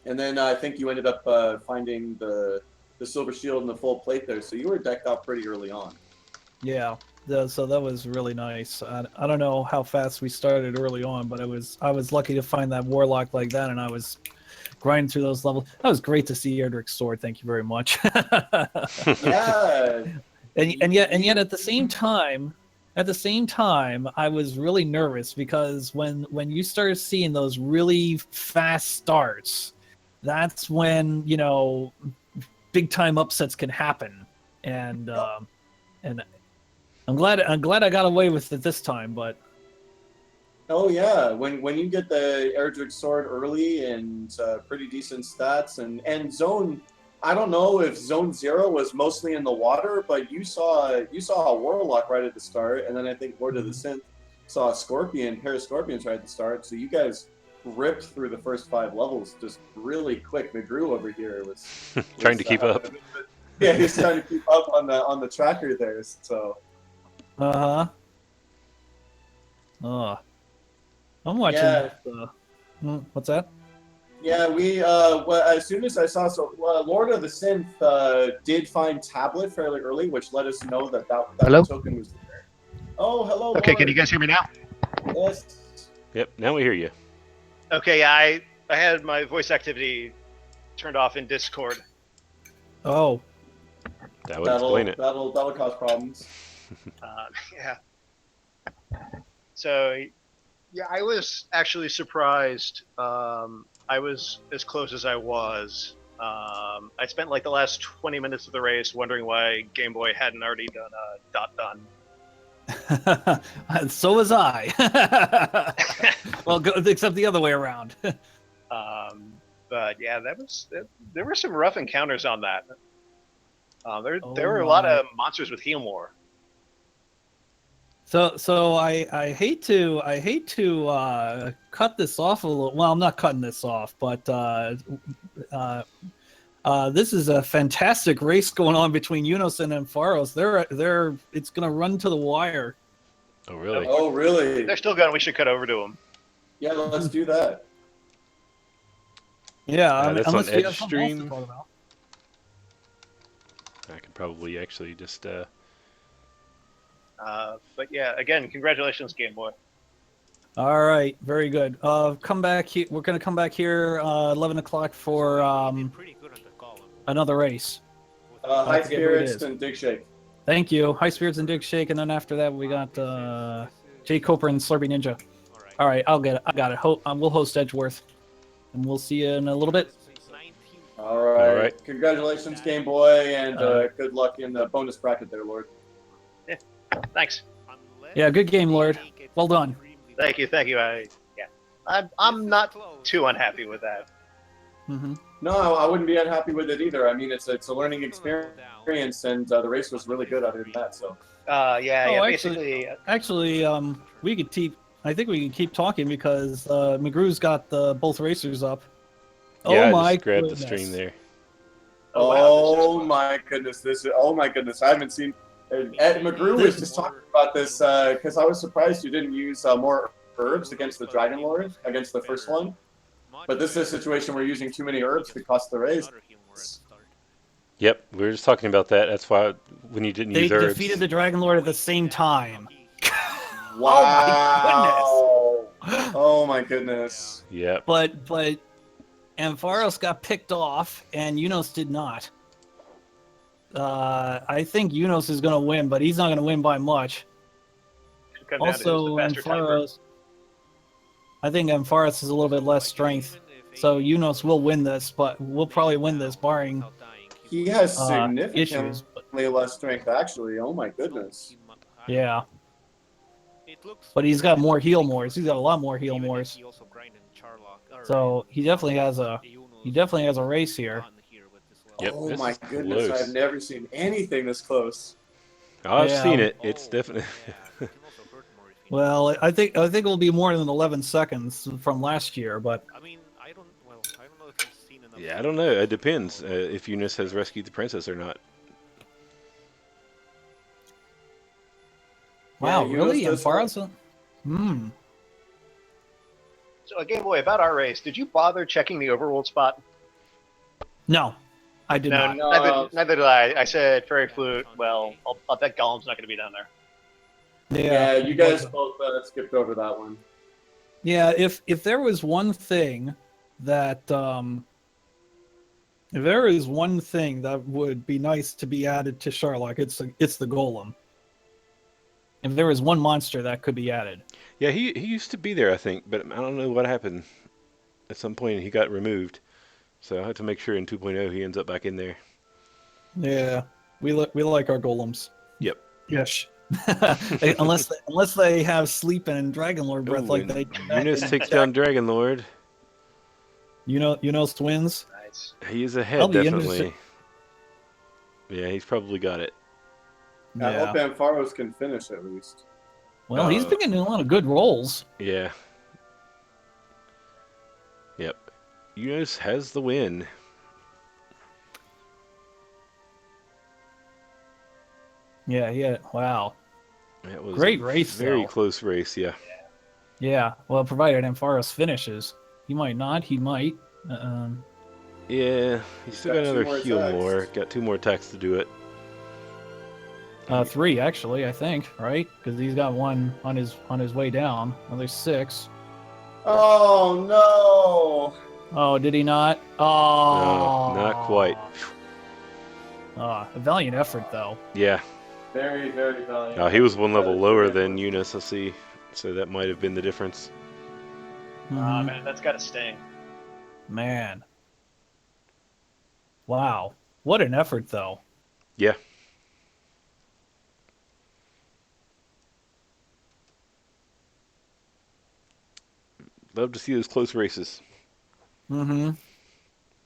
And then I think you ended up finding the silver shield and the full plate there, so you were decked out pretty early on. Yeah, so that was really nice. I don't know how fast we started early on, but I was lucky to find that warlock like that, and I was grinding through those levels. That was great to see Erdrick's sword. Thank you very much. Yeah. And yet at the same time, I was really nervous because when you started seeing those really fast starts, that's when big time upsets can happen. And I'm glad I got away with it this time. But Oh yeah, when you get the Erdrick sword early and pretty decent stats and zone. I don't know if Zone 0 was mostly in the water, but you saw a Warlock right at the start, and then I think Lord of the Synth saw a pair of Scorpions right at the start. So you guys ripped through the first 5 levels just really quick. McGrew over here was trying to keep up. Yeah, he's trying to keep up on the tracker there. So. I'm watching. Yeah. What's that? Yeah, as soon as I saw, Lord of the Synth did find Tablet fairly early, which let us know that Hello? token was there. Oh, hello. Okay, Lord. can you guys hear me now? Yes. Yep, now we hear you. Okay, I had my voice activity turned off in Discord. Oh. That would explain it. That'll cause problems. Yeah. So, yeah, I was actually surprised. I was as close as I was. I spent like the last 20 minutes of the race wondering why Game Boy hadn't already done a done. So was I. Well, except the other way around. But yeah, there were some rough encounters on that. There were a lot of monsters with heal more. So I hate to cut this off a little. Well, I'm not cutting this off, but this is a fantastic race going on between Unison and Faros. It's gonna run to the wire. Oh really? Oh really? They're still going. We should cut over to them. Yeah, let's do that. Yeah, that's unless on we Edge have something else to stream. talk about. I could probably actually just. But yeah, again, congratulations, Game Boy. All right, very good. Come back here. We're gonna come back here 11 o'clock for another race. High Spirits and Dig Shake. Thank you. High Spirits and Dig Shake, and then after that we got Jay Coper and Slurpy Ninja. All right, I got it. We'll host Edgeworth, and we'll see you in a little bit. All right. Congratulations, Game Boy, and good luck in the bonus bracket there, Lord. Yeah, thanks. Yeah, good game, Lord. Well done. Thank you. I'm not too unhappy with that. Mm-hmm. No, I wouldn't be unhappy with it either. I mean, it's a learning experience, and the race was really good other than that. So. Basically. Actually, we could keep. I think we can keep talking because McGrew's got both racers up. Yeah, oh my I just grabbed goodness. the stream there. Oh my goodness! I haven't seen. Ed McGrew was just talking about this because I was surprised you didn't use more herbs against the Dragon Lord against the first one. But this is a situation where using too many herbs could cost the race. Yep, we were just talking about that. That's why when you didn't use herbs. They defeated the Dragon Lord at the same time. Wow! Oh my goodness! But Ampharos got picked off, and Unos did not. I think Unos is going to win, but he's not going to win by much. Should come down to who's Also, the faster typer. Ampharos, I think Ampharos has a little bit less strength, so Unos will win this, but we'll probably win this barring He has issues. significantly less strength, actually. Oh my goodness. Yeah. But he's got more heal mores. He's got a lot more heal mores. So he definitely has a race here. Yep, Oh this my is goodness, close. I've never seen anything this close. Oh, I've Yeah. seen it. It's definitely. Well, I think it'll be more than 11 seconds from last year, but I mean, I don't know if you've seen enough. Yeah, I don't know. It depends if Eunice has rescued the princess or not. wow, Yeah, really? Eunice does Ampharos? Hmm. So, Game Boy, about our race, did you bother checking the overworld spot? No, I did No, not. neither did I. I said Fairy Flute. Well, I'll bet Golem's not going to be down there. Yeah, you guys both skipped over that one. Yeah, if there was one thing that if there is one thing that would be nice to be added to Sherlock, it's the Golem. If there was one monster that could be added. Yeah, he used to be there, I think, but I don't know what happened. At some point, he got removed. So I have to make sure in 2.0 he ends up back in there. Yeah, we like our golems. Yep. Yes. unless they have sleep and Dragon Lord breath Ooh, like and they. Eunice takes down Dragon Lord. Unos wins. Nice. He is ahead, I'll be definitely. Yeah, he's probably got it. I Yeah. hope Ampharos can finish at least. Well, he's been getting a lot of good rolls. Yeah. Yep. Eunice has the win. Yeah. Yeah. Wow. It was Great a race, very though. close race, yeah. Yeah. Well, provided Ampharos finishes, he might not. He might. Yeah, he's still got got two another more heal attacks. more. Got 2 more attacks to do it. 3 actually, I think, right? Because he's got one on his way down. Well, there's 6. Oh no! Oh, did he not? Oh, No, not quite. A valiant effort, though. Yeah. Very, very valiant. He was 1 level lower than Eunice, I see. So that might have been the difference. Mhm. Man, that's got to sting. Man. Wow. What an effort, though. Yeah. Love to see those close races. Mm-hmm.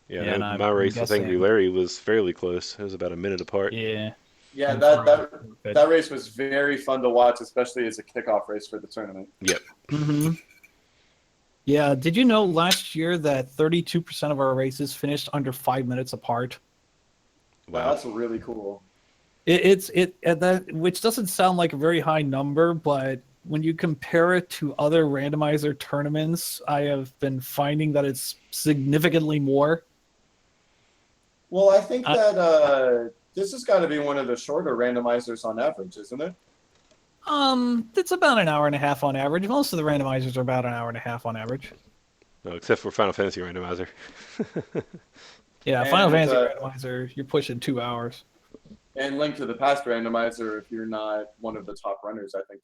Yeah, Yeah, and my I'm race with Angry guessing- Larry was fairly close. It was about a minute apart. Yeah. Yeah, Good. that race was very fun to watch, especially as a kickoff race for the tournament. Yep. Mm-hmm. Yeah, did you know last year that 32% of our races finished under 5 minutes apart? Wow. That's really cool. Which doesn't sound like a very high number, but when you compare it to other randomizer tournaments, I have been finding that it's significantly more. Well, I think that this has got to be one of the shorter randomizers on average, isn't it? It's about an hour and a half on average. Most of the randomizers are about an hour and a half on average. No, except for Final Fantasy Randomizer. Yeah, And, Final Fantasy randomizer, you're pushing 2 hours. And Link to the Past randomizer, if you're not one of the top runners, I think.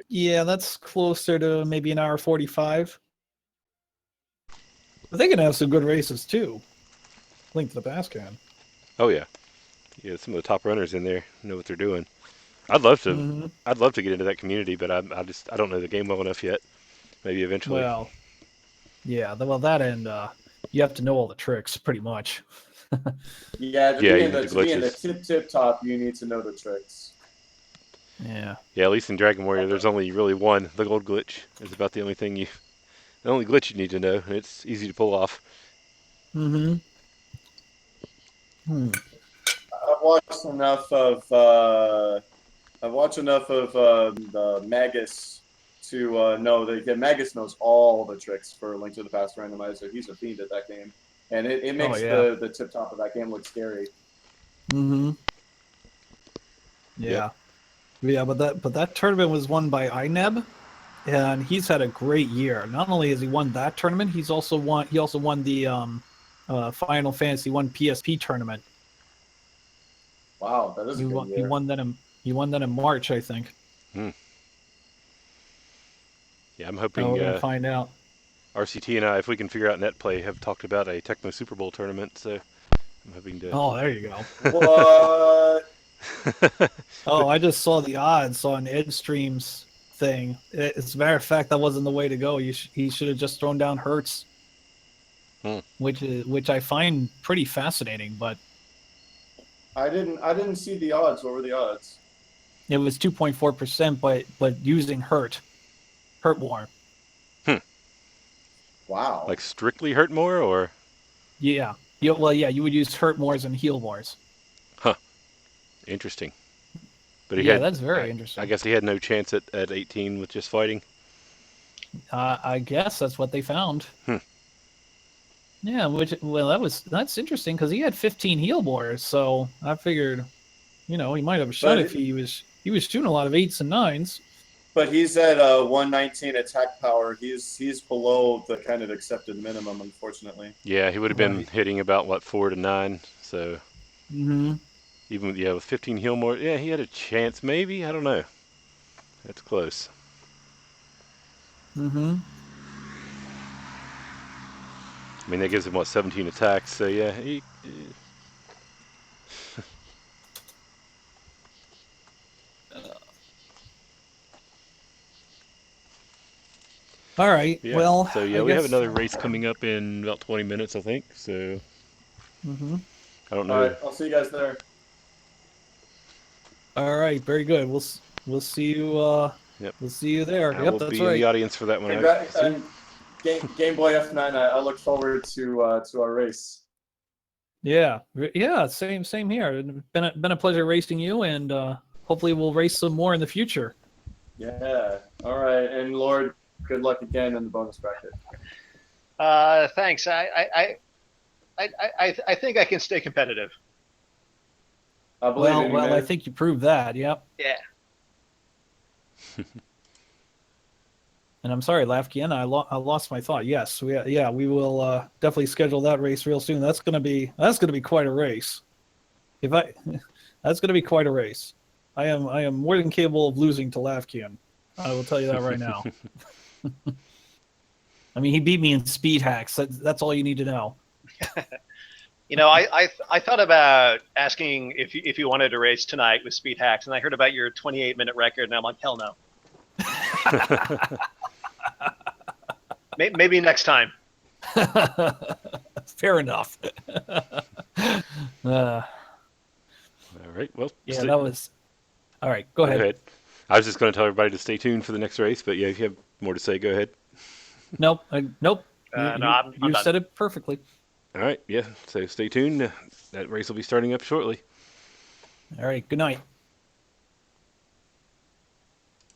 Yeah, that's closer to maybe an hour 45. But they can have some good races too. Link to the Past can. Oh yeah. Yeah, some of the top runners in there know what they're doing. I'd love to. Mhm. I'd love to get into that community, but I don't know the game well enough yet. Maybe eventually. Well, yeah, well that and you have to know all the tricks pretty much. Yeah, to Yeah, be you in the, need the to be in the glitches. tip top, you need to know the tricks. Yeah. Yeah, at least in Dragon Warrior, there's only really one. The gold glitch is about the only glitch you need to know. It's easy to pull off. Mm-hmm. I've watched enough of the Magus to know that Magus knows all the tricks for Link to the Past randomizer. He's a fiend at that game, and it makes the tip top of that game look scary. Mm-hmm. Yeah. Yep. Yeah, but that tournament was won by INEB, and he's had a great year. Not only has he won that tournament, he also won the Final Fantasy 1 PSP tournament. Wow, that is a good He year. won that in March, I think. Yeah, I'm Oh, hoping we're gonna find out. RCT and I, if we can figure out NetPlay, have talked about a Techno Super Bowl tournament. So I'm hoping to. Oh, there you go. What? Oh, I just saw the odds on EdStream's thing. As a matter of fact, that wasn't the way to go. He should have just thrown down Hertz, which I find pretty fascinating. But I didn't see the odds. What were the odds? it was 2.4%, but using Hurtmore. Wow. Like strictly hurt more, or Yeah. Yeah, you would use Hurtmores and Healmores. interesting. But he Yeah, had. that's very I interesting. guess he had no chance at 18 with just fighting. I guess that's what they found. Hmm. Yeah, that's interesting because he had 15 Healmores, so I figured, he might have a shot But if he was shooting a lot of 8s and 9s. but he's at 119 attack power. He's below the kind of accepted minimum, unfortunately. Yeah, he would have been Right. hitting about what 4 to 9. So Mm-hmm. even with 15 heal more, yeah, he had a chance. Maybe, I don't know. That's close. Mm-hmm. I mean, that gives him what 17 attacks. So yeah, he. All right. Yeah. Well, So yeah, I we have guess. another race coming up in about 20 minutes, I think. So Mm-hmm. I don't All know. right, I'll see you guys there. All right. Very good. We'll see you. Yep. We'll see you there. I Yep, will that's be in right. the audience for that one. Congrats, and Game Boy F9. I look forward to our race. Yeah. Yeah. Same here. Been a pleasure racing you, and hopefully we'll race some more in the future. Yeah. All right, and Lord, good luck again in the bonus bracket. Thanks. I think I can stay competitive. I believe in you, Well, man. I think you proved that. Yep. Yeah. And I'm sorry, Lafkian, I lost my thought. Yes, we will definitely schedule that race real soon. That's gonna be quite a race. That's gonna be quite a race. I am more than capable of losing to Lafkian. I will tell you that right now. I mean, he beat me in speed hacks. That's all you need to know. I thought about asking if you wanted to race tonight with speed hacks, and I heard about your 28-minute record, and I'm like, hell no. Maybe next time. Fair enough. All right. Well, Yeah, that was. All right, go ahead. I was just going to tell everybody to stay tuned for the next race, but yeah, if you have more to say, go ahead. Nope. No, I'm you done. said it perfectly. All right. Yeah. So stay tuned. That race will be starting up shortly. All right. Good night.